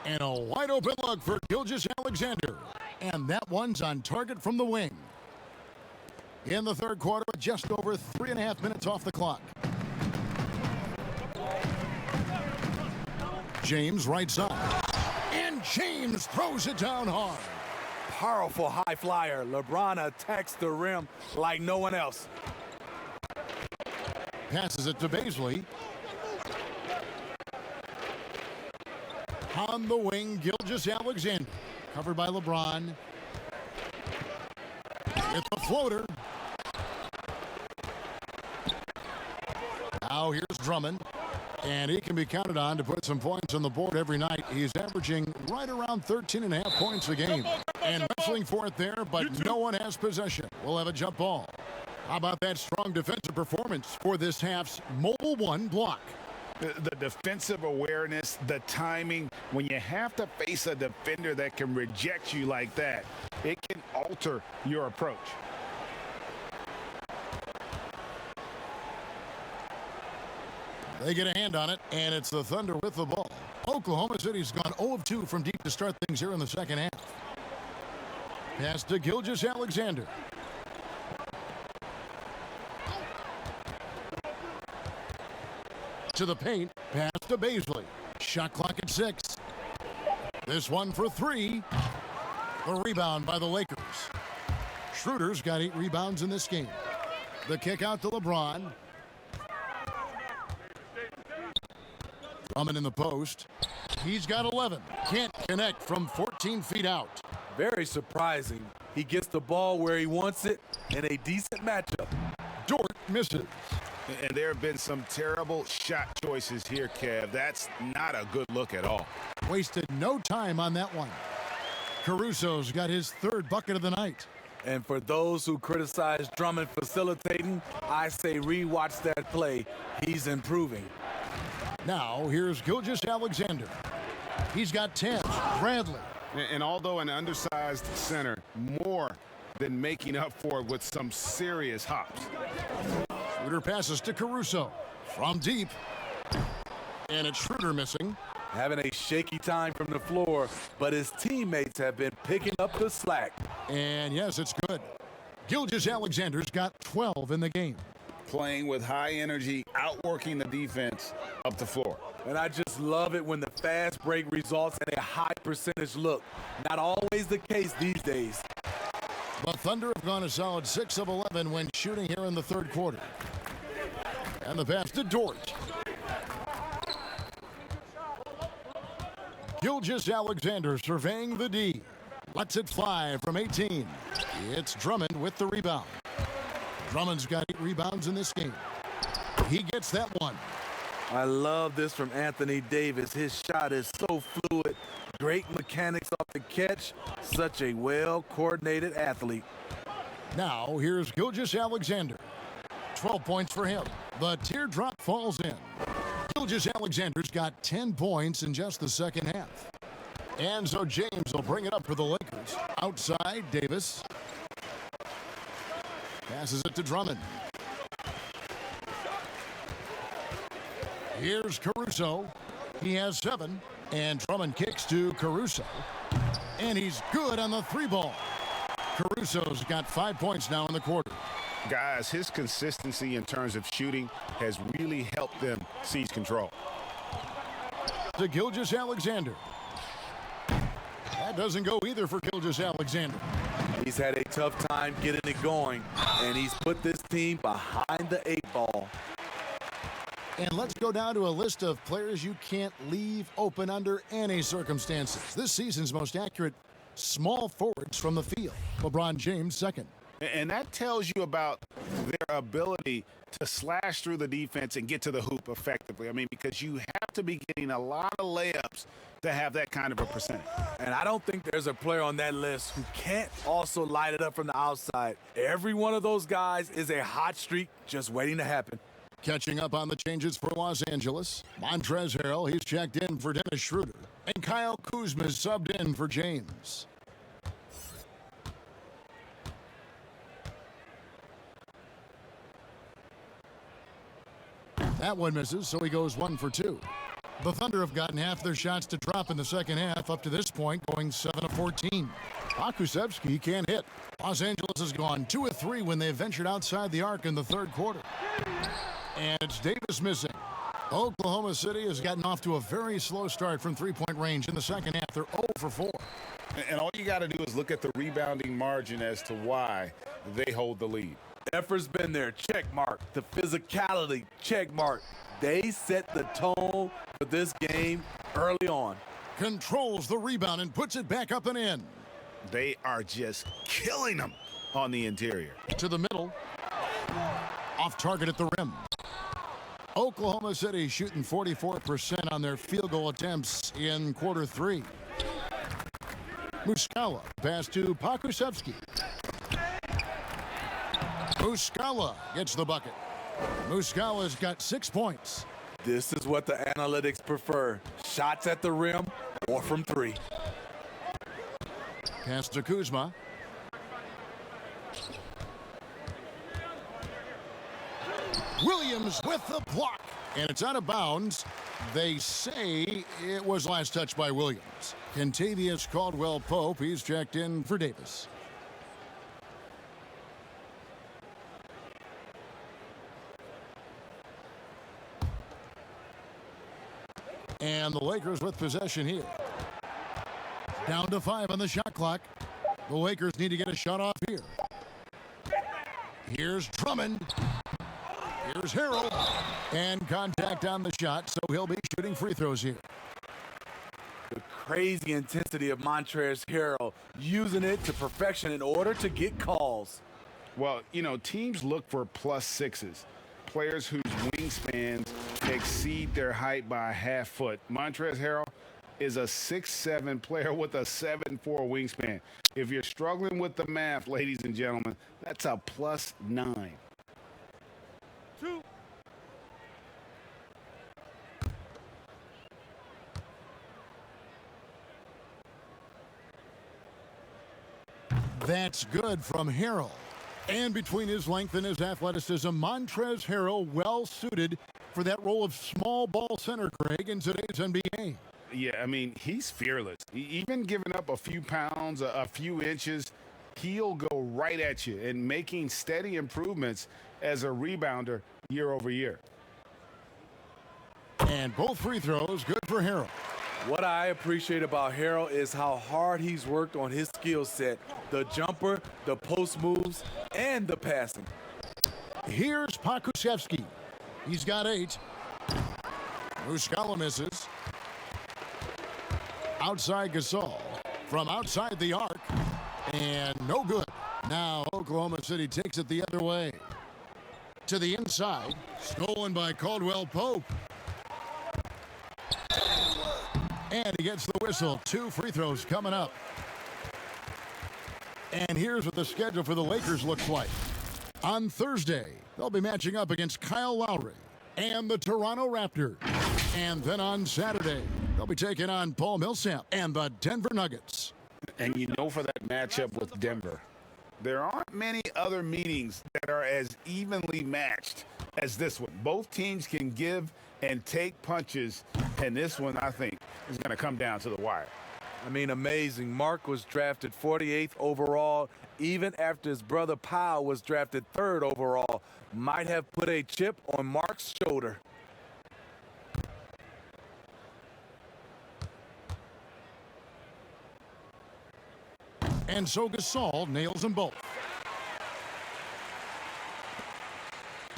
And a wide open look for Gilgeous-Alexander. And that one's on target from the wing. In the third quarter, with just over 3.5 minutes off the clock. James right side. And James throws it down hard. Powerful high flyer. LeBron attacks the rim like no one else. Passes it to Baisley. On the wing, Gilgeous-Alexander. Covered by LeBron. It's a floater. Now here's Drummond. And he can be counted on to put some points on the board every night. He's averaging right around 13.5 points a game. And wrestling for it there, but no one has possession. We'll have a jump ball. How about that strong defensive performance for this half's Mobile One block? The defensive awareness, the timing, when you have to face a defender that can reject you like that, it can alter your approach. They get a hand on it, and it's the Thunder with the ball. Oklahoma City's gone 0 of 2 from deep to start things here in the second half. Pass to Gilgeous-Alexander. To the paint, pass to Baisley. Shot clock at 6. This one for 3. The rebound by the Lakers. Schroeder's got 8 rebounds in this game. The kick out to LeBron. Drummond in the post. He's got 11. Can't connect from 14 feet out. Very surprising. He gets the ball where he wants it in a decent matchup. Dort misses. And there have been some terrible shot choices here, Kev. That's not a good look at all. Wasted no time on that one. Caruso's got his 3rd bucket of the night. And for those who criticize Drummond facilitating, I say rewatch that play. He's improving. Now, here's Gilgeous-Alexander. He's got 10. Bradley. And although an undersized center, more than making up for it with some serious hops. Schroeder passes to Caruso. From deep. And it's Schroeder missing. Having a shaky time from the floor, but his teammates have been picking up the slack. And yes, it's good. Gilgeous-Alexander's got 12 in the game. playing with high energy, outworking the defense up the floor. And I just love it when the fast break results in a high percentage look. Not always the case these days. The Thunder have gone a solid 6 of 11 when shooting here in the third quarter. And the pass to Dort. Gilgeous-Alexander surveying the D. Lets it fly from 18. It's Drummond with the rebound. Drummond's got 8 rebounds in this game. He gets that one. I love this from Anthony Davis. His shot is so fluid. Great mechanics off the catch. Such a well-coordinated athlete. Now here's Gilgeous-Alexander. 12 points for him. The teardrop falls in. Gilgeous-Alexander's got 10 points in just the second half. And so James will bring it up for the Lakers. Outside, Davis. Passes it to Drummond. Here's Caruso. He has 7. And Drummond kicks to Caruso. And he's good on the 3-ball. Caruso's got 5 points now in the quarter. Guys, his consistency in terms of shooting has really helped them seize control. To Gilgeous-Alexander. That doesn't go either for Gilgeous-Alexander. He's had a tough time getting it going, and he's put this team behind the 8-ball. And let's go down to a list of players you can't leave open under any circumstances. This season's most accurate small forwards from the field. LeBron James, second. And that tells you about their ability to slash through the defense and get to the hoop effectively. I mean, because you have to be getting a lot of layups to have that kind of a percentage. And I don't think there's a player on that list who can't also light it up from the outside. Every one of those guys is a hot streak just waiting to happen. Catching up on the changes for Los Angeles. Montrezl Harrell, he's checked in for Dennis Schroeder. And Kyle Kuzma is subbed in for James. That one misses, so he goes 1 for 2. The Thunder have gotten half their shots to drop in the second half up to this point, going 7 of 14. Pokusevski can't hit. Los Angeles has gone 2 of 3 when they ventured outside the arc in the third quarter. And it's Davis missing. Oklahoma City has gotten off to a very slow start from three-point range in the second half. They're 0 for 4. And all you got to do is look at the rebounding margin as to why they hold the lead. Effort's been there, check mark. The physicality, check mark. They set the tone for this game early on. Controls the rebound and puts it back up and in. They are just killing them on the interior. To the middle. Off target at the rim. Oklahoma City shooting 44% on their field goal attempts in quarter 3. Muscala pass to Pokusevski. Muscala gets the bucket. Muscala's got 6 points. This is what the analytics prefer. Shots at the rim or from 3. Pass to Kuzma. Williams with the block. And it's out of bounds. They say it was last touched by Williams. Kentavious Caldwell-Pope, he's checked in for Davis. And the Lakers with possession here. Down to 5 on the shot clock. The Lakers need to get a shot off here. Here's Drummond. Here's Harrell. And contact on the shot, so he'll be shooting free throws here. The crazy intensity of Montrezl Harrell, using it to perfection in order to get calls. Well, you know, teams look for +6s. Players whose wingspans exceed their height by a half foot. Montrezl Harrell is a 6'7" player with a 7'4" wingspan. If you're struggling with the math, ladies and gentlemen, that's a +9. 2. That's good from Harrell. And between his length and his athleticism, Montrezl Harrell well suited for that role of small ball center, Craig, in today's NBA. Yeah, I mean, he's fearless. Even giving up a few pounds, a few inches, he'll go right at you and making steady improvements as a rebounder year over year. And both free throws good for Harrell. What I appreciate about Harrell is how hard he's worked on his skill set. The jumper, the post moves, and the passing. Here's Pakusevsky. He's got 8. Muscala misses. Outside Gasol. From outside the arc. And no good. Now Oklahoma City takes it the other way. To the inside. Stolen by Caldwell Pope. And he gets the whistle. 2 free throws coming up. And here's what the schedule for the Lakers looks like. On Thursday, they'll be matching up against Kyle Lowry and the Toronto Raptors. And then on Saturday, they'll be taking on Paul Millsap and the Denver Nuggets. And you know, for that matchup with Denver, there aren't many other meetings that are as evenly matched as this one. Both teams can give and take punches, and this one, I think, is going to come down to the wire. I mean, amazing. Mark was drafted 48th overall, even after his brother Powell was drafted 3rd overall. Might have put a chip on Mark's shoulder. And so Gasol nails them both.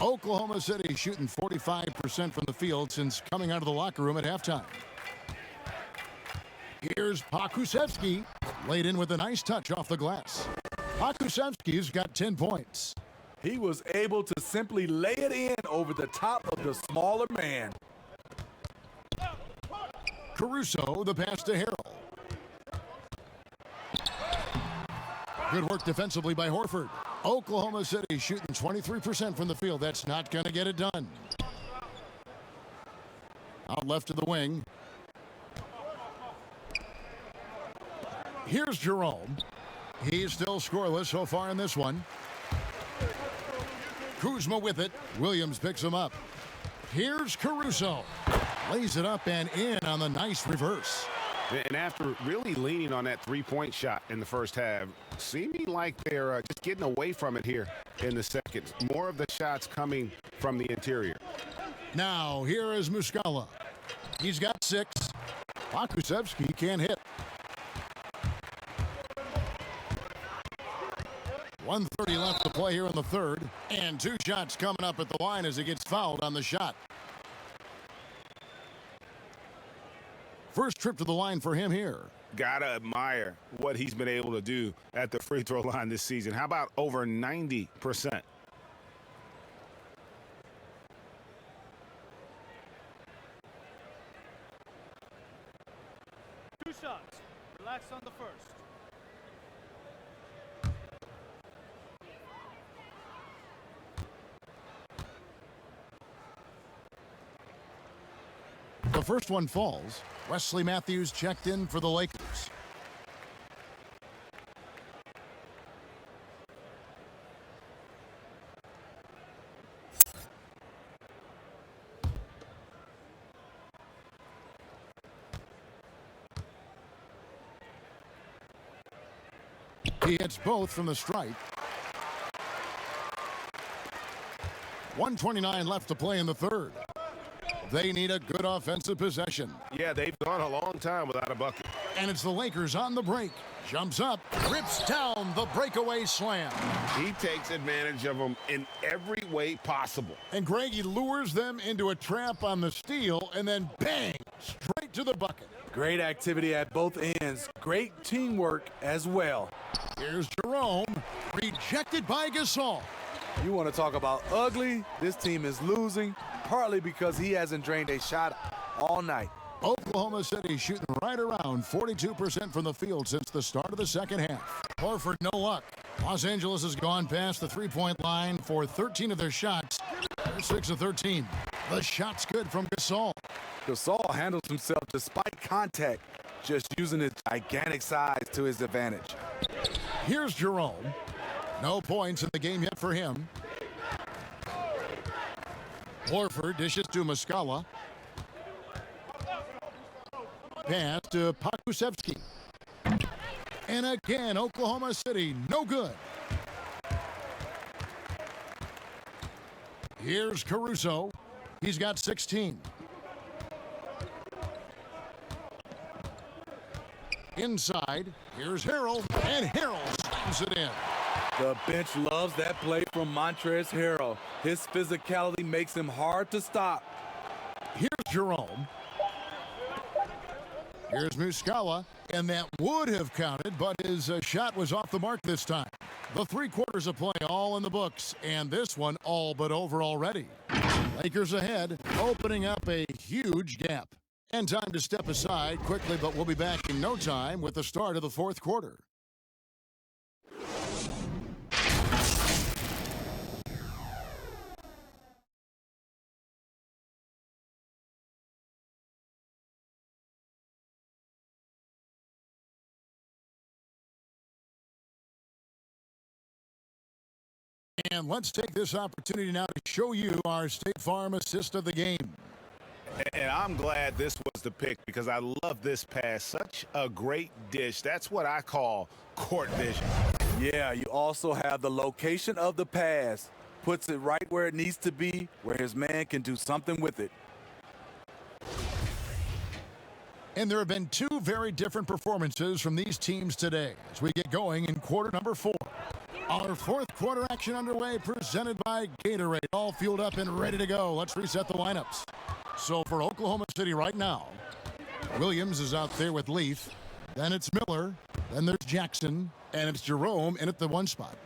Oklahoma City shooting 45% from the field since coming out of the locker room at halftime. Here's Pakusevsky, laid in with a nice touch off the glass. Pakusevsky's got 10 points. He was able to simply lay it in over the top of the smaller man. Caruso, the pass to Harrell. Good work defensively by Horford. Oklahoma City shooting 23% from the field. That's not going to get it done. Out left to the wing. Here's Jerome. He's still scoreless so far in this one. Kuzma with it. Williams picks him up. Here's Caruso. Lays it up and in on the nice reverse. And after really leaning on that three-point shot in the first half, seeming like they're just getting away from it here in the second. More of the shots coming from the interior. Now, here is Muscala. He's got 6. Pakusevsky can't hit. 1:30 left to play here in the third. And 2 shots coming up at the line as he gets fouled on the shot. First trip to the line for him here. Gotta admire what he's been able to do at the free throw line this season. How about over 90%? 2 shots. Relax on the first. The first one falls. Wesley Matthews checked in for the Lakers. He hits both from the stripe. 1:29 left to play in the third. They need a good offensive possession. Yeah, they've gone a long time without a bucket. And it's the Lakers on the break. Jumps up, rips down the breakaway slam. He takes advantage of them in every way possible. And Greg, he lures them into a trap on the steal, and then bang, straight to the bucket. Great activity at both ends. Great teamwork as well. Here's Jerome, rejected by Gasol. You want to talk about ugly? This team is losing, partly because he hasn't drained a shot all night. Oklahoma City shooting right around 42% from the field since the start of the second half. Horford, no luck. Los Angeles has gone past the three-point line for 13 of their shots. They're 6 of 13. The shot's good from Gasol. Gasol handles himself despite contact, just using his gigantic size to his advantage. Here's Jerome. No points in the game yet for him. Horford dishes to Muscala. Pass to Pakusevsky. And again, Oklahoma City, no good. Here's Caruso. He's got 16. Inside, here's Harrell, and Harrell slams it in. The bench loves that play from Montrezl Harrell. His physicality makes him hard to stop. Here's Jerome. Here's Muscala, and that would have counted, but his shot was off the mark this time. The 3 quarters of play all in the books, and this one all but over already. Lakers ahead, opening up a huge gap. And time to step aside quickly, but we'll be back in no time with the start of the 4th quarter. And let's take this opportunity now to show you our State Farm assist of the game. And I'm glad this was the pick because I love this pass. Such a great dish. That's what I call court vision. Yeah, you also have the location of the pass. Puts it right where it needs to be, where his man can do something with it. And there have been 2 very different performances from these teams today as we get going in quarter number 4. Our 4th quarter action underway, presented by Gatorade. All fueled up and ready to go. Let's reset the lineups. So for Oklahoma City right now, Williams is out there with Leaf. Then it's Miller. Then there's Jackson. And it's Jerome in at the 1 spot.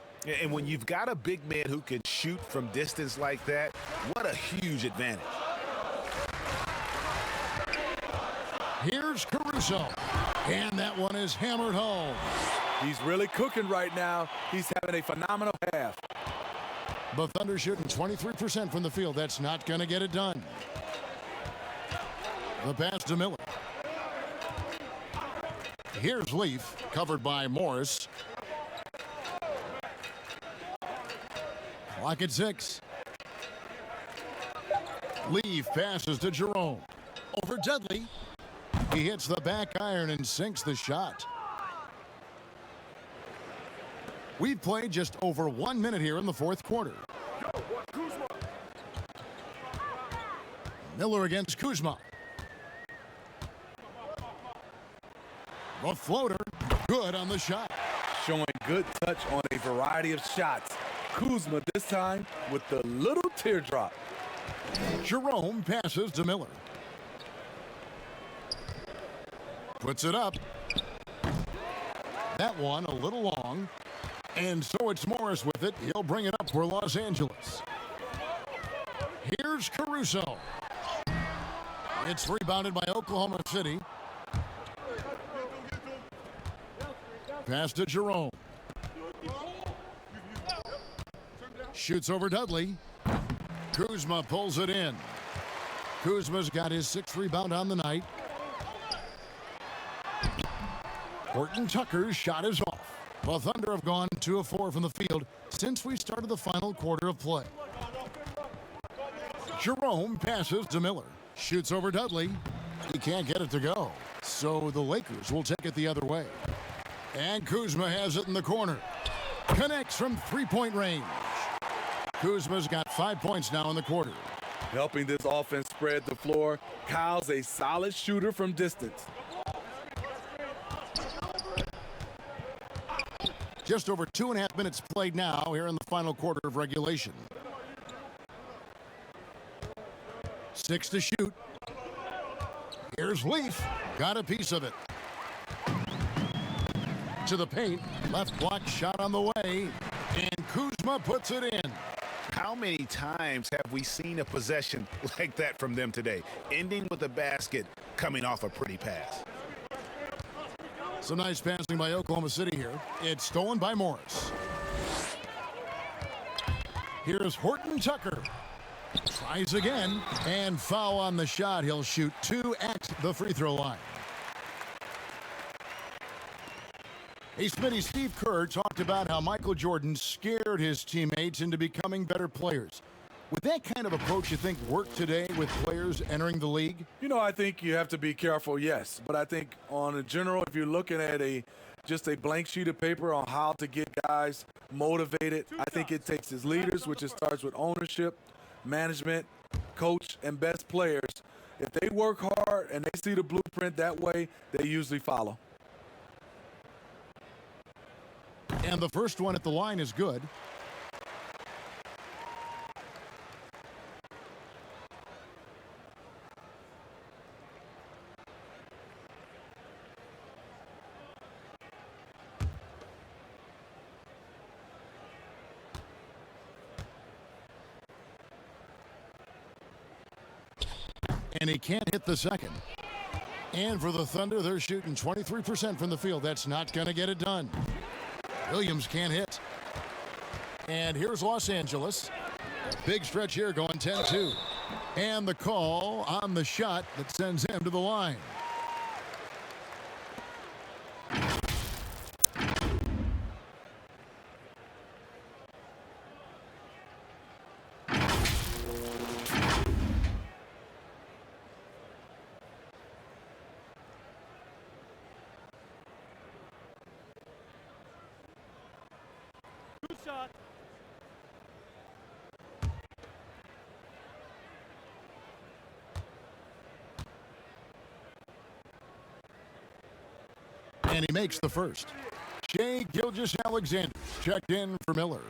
And when you've got a big man who can shoot from distance like that, what a huge advantage. Here's Caruso. And that one is hammered home. He's really cooking right now. He's having a phenomenal half. The Thunder shooting 23% from the field. That's not going to get it done. The pass to Miller. Here's Leaf, covered by Morris. Clock at 6. Leaf passes to Jerome. Over Dudley. He hits the back iron and sinks the shot. We've played just over 1 minute here in the 4th quarter. Miller against Kuzma. The floater, good on the shot. Showing good touch on a variety of shots. Kuzma this time with the little teardrop. Jerome passes to Miller. Puts it up. That one a little long. And so it's Morris with it. He'll bring it up for Los Angeles. Here's Caruso. It's rebounded by Oklahoma City. Pass to Jerome. Shoots over Dudley. Kuzma pulls it in. Kuzma's got his 6th rebound on the night. Horton Tucker's shot is off. The Thunder have gone 2 of 4 from the field since we started the final quarter of play. Jerome passes to Miller. Shoots over Dudley. He can't get it to go. So the Lakers will take it the other way. And Kuzma has it in the corner. Connects from 3-point range. Kuzma's got 5 points now in the quarter. Helping this offense spread the floor. Kyle's a solid shooter from distance. Just over 2.5 minutes played now here in the final quarter of regulation. 6 to shoot. Here's Leaf. Got a piece of it. To the paint. Left block shot on the way. And Kuzma puts it in. How many times have we seen a possession like that from them today? Ending with a basket, coming off a pretty pass. Some nice passing by Oklahoma City here. It's stolen by Morris. Here's Horton Tucker. Tries again. And foul on the shot. He'll shoot 2 at the free throw line. Hey, Smitty, Steve Kerr talked about how Michael Jordan scared his teammates into becoming better players. Would that kind of approach, you think, work today with players entering the league? You know, I think you have to be careful, yes. But I think on a general, if you're looking at just a blank sheet of paper on how to get guys motivated, I think it takes his leaders, which it starts with ownership, management, coach, and best players, if they work hard and they see the blueprint that way, they usually follow. And the first one at the line is good. And he can't hit the second. And for the Thunder, they're shooting 23% from the field. That's not going to get it done. Williams can't hit. And here's Los Angeles. Big stretch here going 10-2. And the call on the shot that sends him to the line. Shot. And he makes the first. Shai Gilgeous-Alexander checked in for Miller.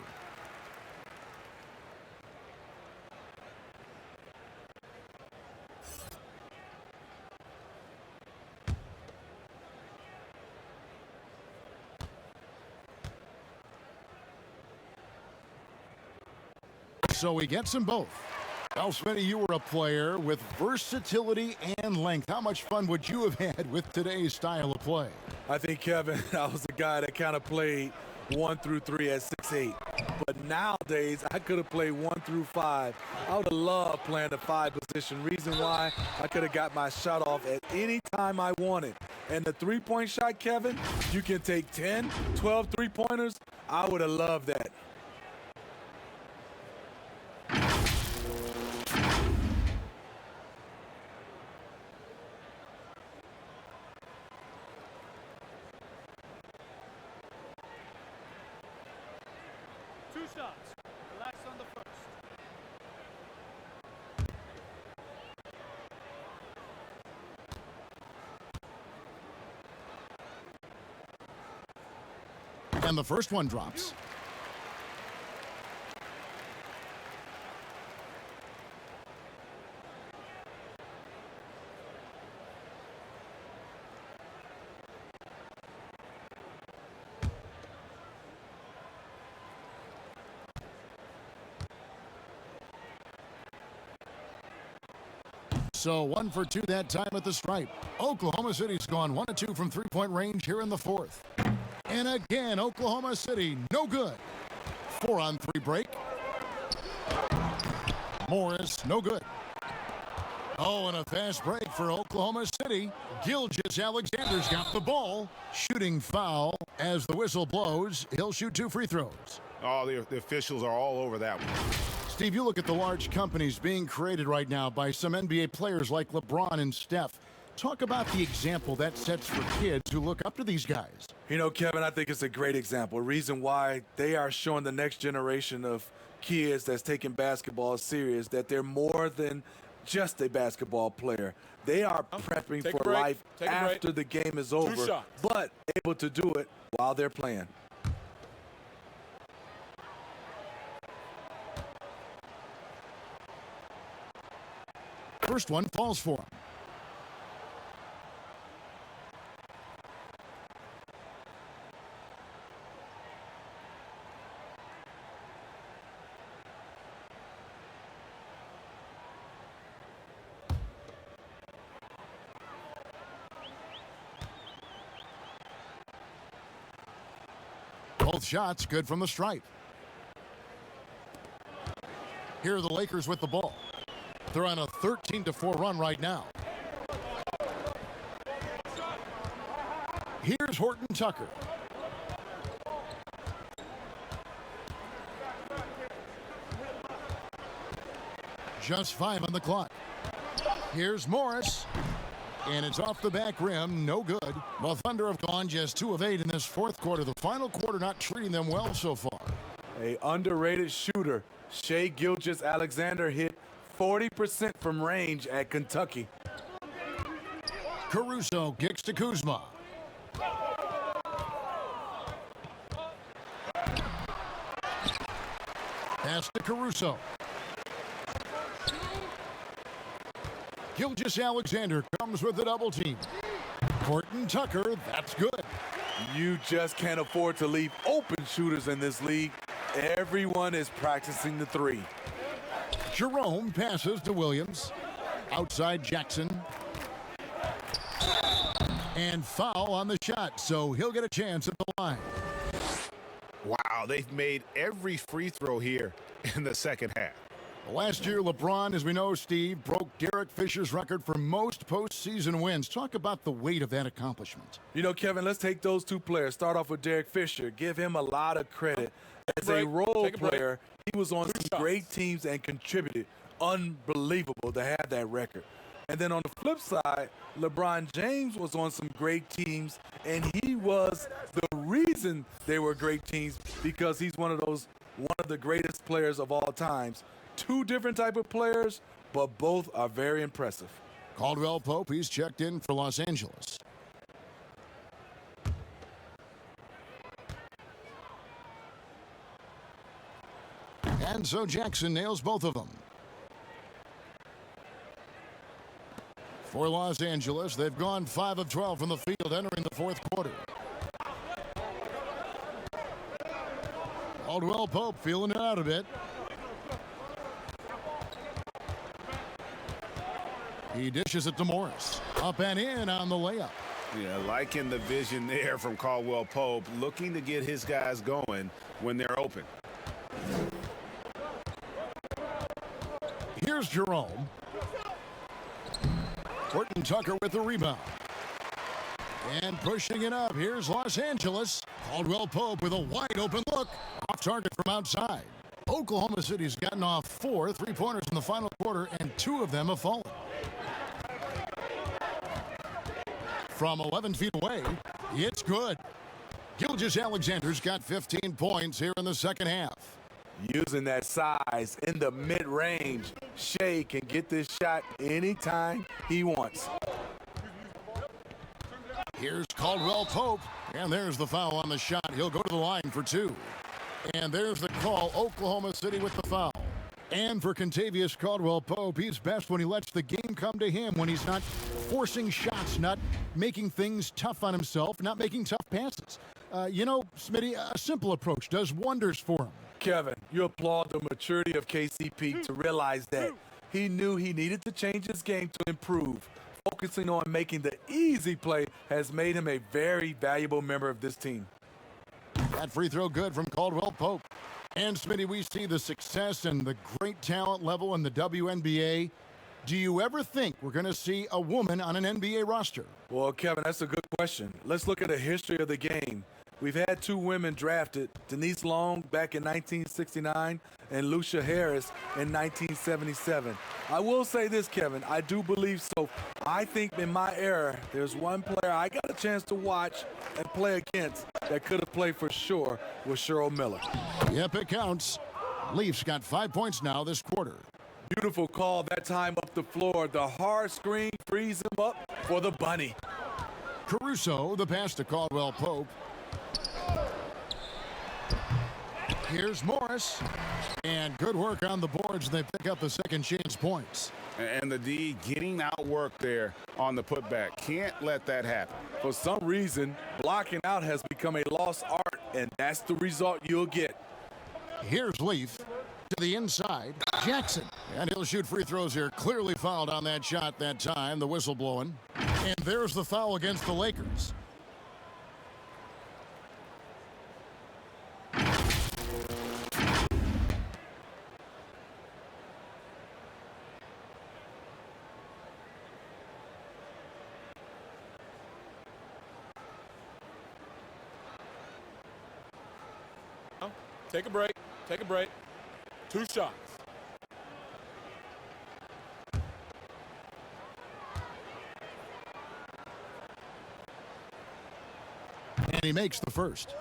So he gets them both. Well, Smitty, you were a player with versatility and length. How much fun would you have had with today's style of play? I think, Kevin, I was the guy that kind of played 1 through 3 at 6'8". But nowadays, I could have played 1 through 5. I would have loved playing the 5 position. Reason why, I could have got my shot off at any time I wanted. And the three-point shot, Kevin, you can take 10, 12 three-pointers. I would have loved that. Two shots. Relax on the first. And the first one drops. So 1 for 2 that time at the stripe. Oklahoma City's gone 1 of 2 from three-point range here in the fourth. And again, Oklahoma City, no good. 4-on-3 break. Morris, no good. Oh, and a fast break for Oklahoma City. Gilgeous-Alexander's got the ball. Shooting foul as the whistle blows. He'll shoot 2 free throws. Oh, the officials are all over that one. Steve, you look at the large companies being created right now by some NBA players like LeBron and Steph. Talk about the example that sets for kids who look up to these guys. You know, Kevin, I think it's a great example. Reason why they are showing the next generation of kids that's taking basketball serious that they're more than just a basketball player. They are prepping for life after the game is over, but able to do it while they're playing. First one falls for him. Both shots good from the stripe. Here are the Lakers with the ball. They're on a 13-4 run right now. Here's Horton Tucker. Just 5 on the clock. Here's Morris. And it's off the back rim, no good. The Thunder have gone just 2 of 8 in this fourth quarter. The final quarter not treating them well so far. A underrated shooter. Shai Gilgeous-Alexander hit 40% from range at Kentucky. Caruso kicks to Kuzma. Pass to Caruso. Gilgeous-Alexander comes with the double team. Horton Tucker, that's good. You just can't afford to leave open shooters in this league. Everyone is practicing the three. Jerome passes to Williams. Outside Jackson. And foul on the shot, so he'll get a chance at the line. Wow, they've made every free throw here in the second half. Last year, LeBron, as we know, Steve, broke Derek Fisher's record for most postseason wins. Talk about the weight of that accomplishment. You know, Kevin, let's take those two players. Start off with Derek Fisher. Give him a lot of credit. As a role player, he was on some great teams and contributed. Unbelievable to have that record. And then on the flip side, LeBron James was on some great teams, and he was the reason they were great teams because he's one of the greatest players of all times. Two different type of players, but both are very impressive. Caldwell Pope, he's checked in for Los Angeles. And so Jackson nails both of them. For Los Angeles, they've gone 5 of 12 from the field entering the fourth quarter. Caldwell Pope feeling it out a bit. He dishes it to Morris. Up and in on the layup. Yeah, liking the vision there from Caldwell Pope, looking to get his guys going when they're open. Here's Jerome. Horton Tucker with the rebound. And pushing it up, here's Los Angeles. Caldwell Pope with a wide open look. Off target from outside. Oklahoma City's gotten off 4 3-pointers in the final quarter, and 2 of them have fallen. From 11 feet away, it's good. Gilgeous-Alexander's got 15 points here in the second half. Using that size in the mid-range, Shai can get this shot anytime he wants. Here's Caldwell Pope, and there's the foul on the shot. He'll go to the line for 2. And there's the call, Oklahoma City with the foul. And for Kentavious Caldwell Pope, he's best when he lets the game come to him, when he's not forcing shots, not making things tough on himself, not making tough passes. You know, Smitty, a simple approach does wonders for him. Kevin, you applaud the maturity of KCP to realize that he knew he needed to change his game to improve. Focusing on making the easy play has made him a very valuable member of this team. That free throw good from Caldwell Pope. And Smitty, we see the success and the great talent level in the WNBA. Do you ever think we're going to see a woman on an NBA roster? Well, Kevin, that's a good question. Let's look at the history of the game. We've had 2 women drafted, Denise Long back in 1969 and Lucia Harris in 1977. I will say this, Kevin, I do believe so. I think in my era, there's one player I got a chance to watch and play against that could have played for sure was Cheryl Miller. Yep, it counts. Leafs got 5 points now this quarter. Beautiful call that time up the floor. The hard screen frees him up for the bunny. Caruso, the pass to Caldwell Pope. Here's Morris. And good work on the boards. They pick up the second chance points. And the D getting outworked there on the putback. Can't let that happen. For some reason, blocking out has become a lost art, and that's the result you'll get. Here's Leaf to the inside. Jackson. And he'll shoot free throws here. Clearly fouled on that shot that time. The whistle blowing. And there's the foul against the Lakers. Take a break. Take a break. 2 shots. And he makes the first.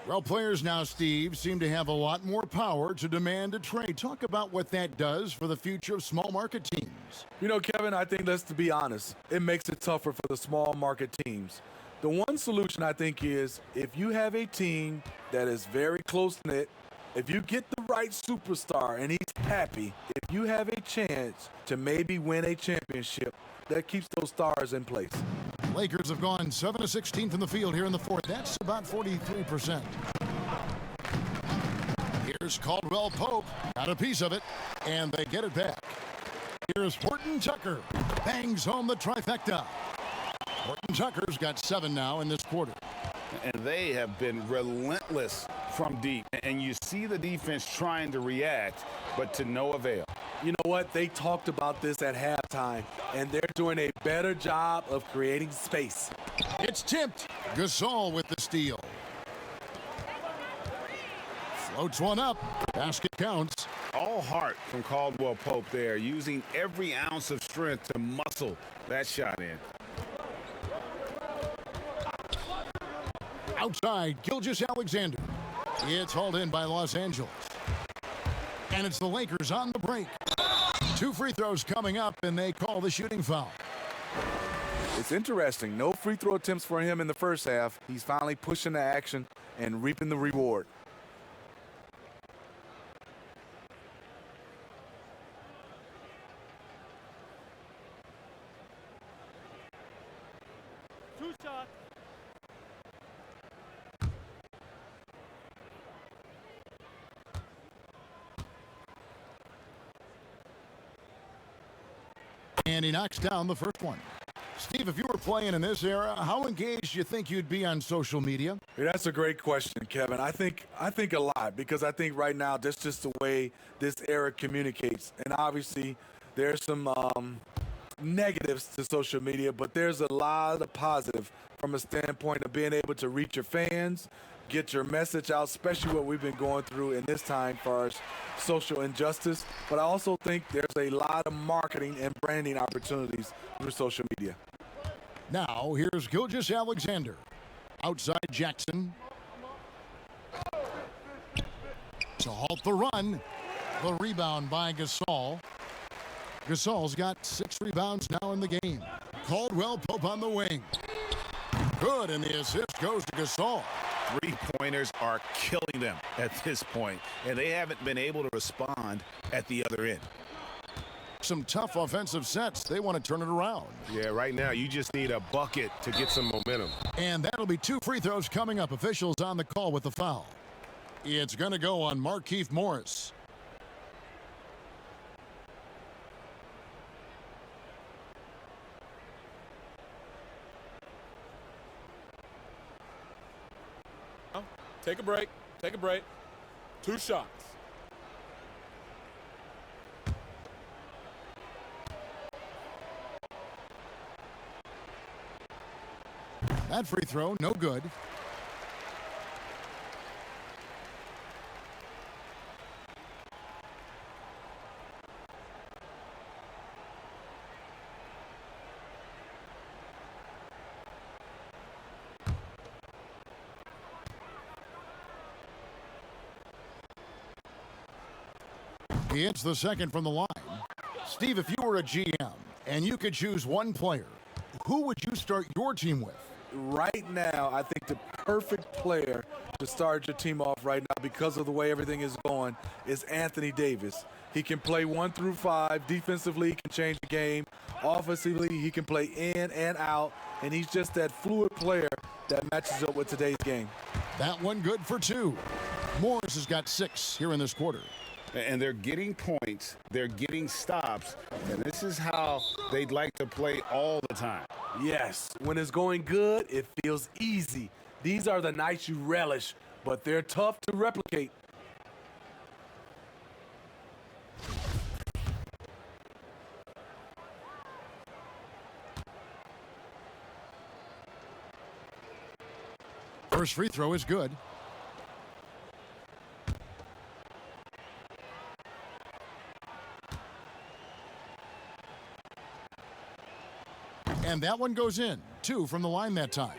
Well, players now, Steve, seem to have a lot more power to demand a trade. Talk about what that does for the future of small market teams. You know, Kevin, I think, let's be honest, it makes it tougher for the small market teams. The one solution, I think, is if you have a team that is very close-knit, if you get the right superstar and he's happy, if you have a chance to maybe win a championship, that keeps those stars in place. Lakers have gone 7 of 16 from the field here in the fourth. That's about 43%. Here's Caldwell Pope. Got a piece of it, and they get it back. Here's Horton Tucker. Bangs home the trifecta. Horton Tucker's got 7 now in this quarter. And they have been relentless from deep. And you see the defense trying to react, but to no avail. You know what? They talked about this at halftime, and they're doing a better job of creating space. It's tipped. Gasol with the steal. Floats one up. Basket counts. All heart from Caldwell Pope there, using every ounce of strength to muscle that shot in. Outside, Gilgeous-Alexander. It's hauled in by Los Angeles. And it's the Lakers on the break. 2 free throws coming up, and they call the shooting foul. It's interesting. No free throw attempts for him in the first half. He's finally pushing the action and reaping the reward. Two shots. And he knocks down the first one. Steve, if you were playing in this era, how engaged do you think you'd be on social media? Yeah, that's a great question, Kevin. I think a lot, because I think right now that's just the way this era communicates. And obviously there's some negatives to social media, but there's a lot of positive from a standpoint of being able to reach your fans, get your message out, especially what we've been going through in this time for our social injustice. But I also think there's a lot of marketing and branding opportunities through social media. Now, here's Gilgeous-Alexander. Outside Jackson. To halt the run. The rebound by Gasol. Gasol's got 6 rebounds now in the game. Caldwell Pope on the wing. Good, and the assist goes to Gasol. Three-pointers are killing them at this point, and they haven't been able to respond at the other end. Some tough offensive sets. They want to turn it around. Yeah, right now you just need a bucket to get some momentum. And that'll be 2 free throws coming up. Officials on the call with the foul. It's going to go on Markieff Morris. Take a break. Take a break. 2 shots. That free throw, no good. It's the second from the line. Steve, if you were a GM and you could choose one player, who would you start your team with? Right now, I think the perfect player to start your team off right now, because of the way everything is going, is Anthony Davis. He can play 1 through 5. Defensively, he can change the game. Offensively, he can play in and out, and he's just that fluid player that matches up with today's game. That one good for 2. Morris has got 6 here in this quarter. And they're getting points, they're getting stops, and this is how they'd like to play all the time. Yes, when it's going good, it feels easy. These are the nights you relish, but they're tough to replicate. First free throw is good. And that one goes in. 2 from the line that time.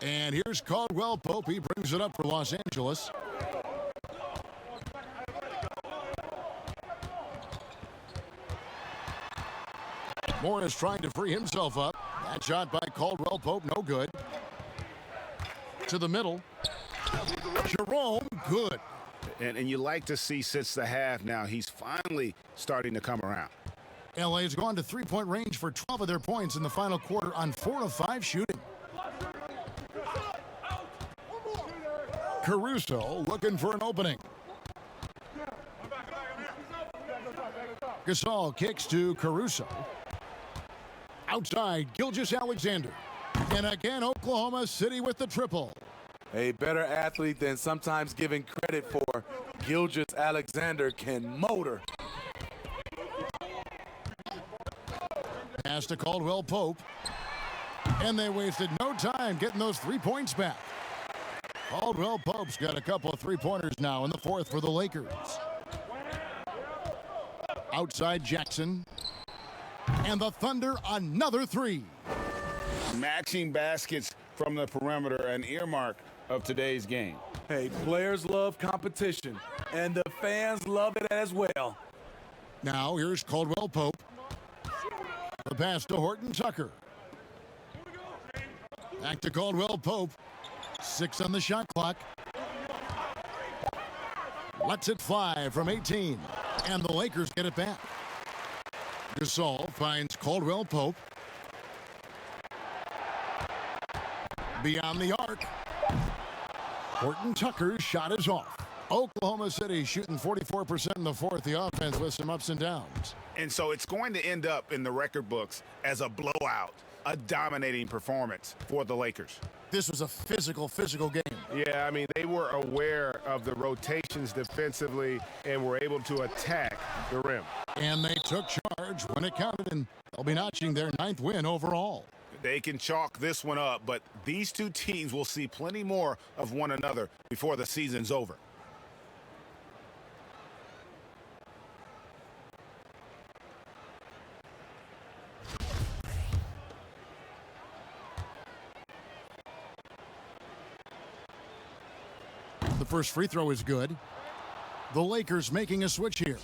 And here's Caldwell Pope. He brings it up for Los Angeles. Morris trying to free himself up. That shot by Caldwell Pope, no good. To the middle. Jerome, good. And you like to see since the half now, he's finally starting to come around. LA's gone to three-point range for 12 of their points in the final quarter on 4 of 5 shooting. Caruso looking for an opening. Gasol kicks to Caruso. Outside, Gilgeous-Alexander. And again, Oklahoma City with the triple. A better athlete than sometimes given credit for. Gilgeous-Alexander can motor. Pass to Caldwell Pope. And they wasted no time getting those 3 points back. Caldwell Pope's got a couple of three-pointers now in the fourth for the Lakers. Outside Jackson. And the Thunder another 3. Matching baskets from the perimeter, an earmark of today's game. Hey, players love competition, and the fans love it as well. Now here's Caldwell Pope. The pass to Horton Tucker. Back to Caldwell Pope. 6 on the shot clock. Lets it fly from 18. And the Lakers get it back. Gasol finds Caldwell Pope. Beyond the arc. Horton Tucker's shot is off. Oklahoma City shooting 44% in the fourth. The offense with some ups and downs. And so it's going to end up in the record books as a blowout, a dominating performance for the Lakers. This was a physical game. Yeah, I mean, they were aware of the rotations defensively and were able to attack the rim. And they took charge when it counted, and they'll be notching their 9th win overall. They can chalk this one up, but these two teams will see plenty more of one another before the season's over. The first free throw is good. The Lakers making a switch here.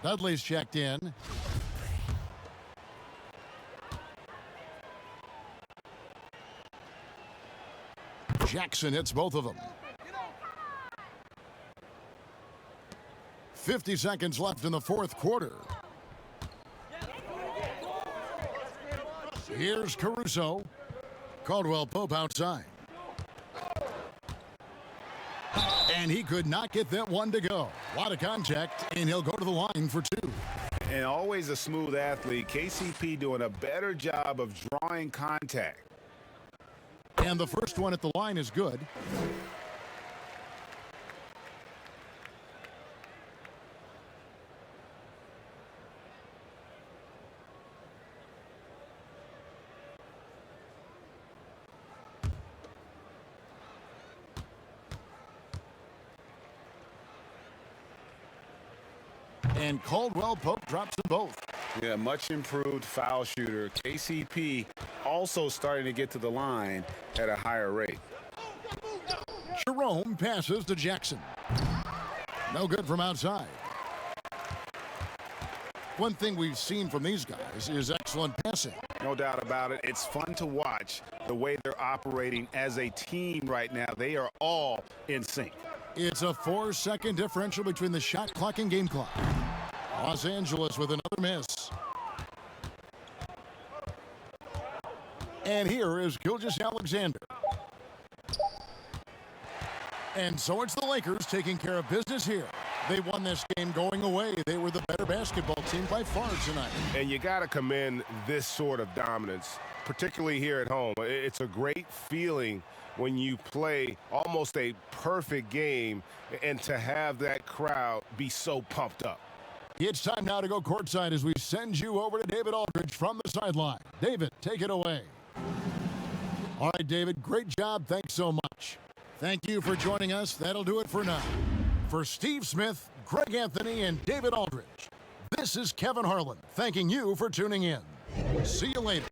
Dudley's checked in. Jackson hits both of them. 50 seconds left in the fourth quarter. Here's Caruso. Caldwell Pope outside. And he could not get that one to go. A lot of contact, and he'll go to the line for 2. And always a smooth athlete. KCP doing a better job of drawing contact. And the first one at the line is good. And Caldwell Pope drops them both. Yeah, much improved foul shooter. KCP also starting to get to the line at a higher rate. Jerome passes to Jackson. No good from outside. One thing we've seen from these guys is excellent passing. No doubt about it. It's fun to watch the way they're operating as a team right now. They are all in sync. It's a 4-second differential between the shot clock and game clock. Los Angeles with another miss. And here is Gilgeous-Alexander. And so it's the Lakers taking care of business here. They won this game going away. They were the better basketball team by far tonight. And you got to commend this sort of dominance, particularly here at home. It's a great feeling when you play almost a perfect game and to have that crowd be so pumped up. It's time now to go courtside as we send you over to David Aldridge from the sideline. David, take it away. All right, David, great job. Thanks so much. Thank you for joining us. That'll do it for now. For Steve Smith, Greg Anthony, and David Aldridge, this is Kevin Harlan thanking you for tuning in. See you later.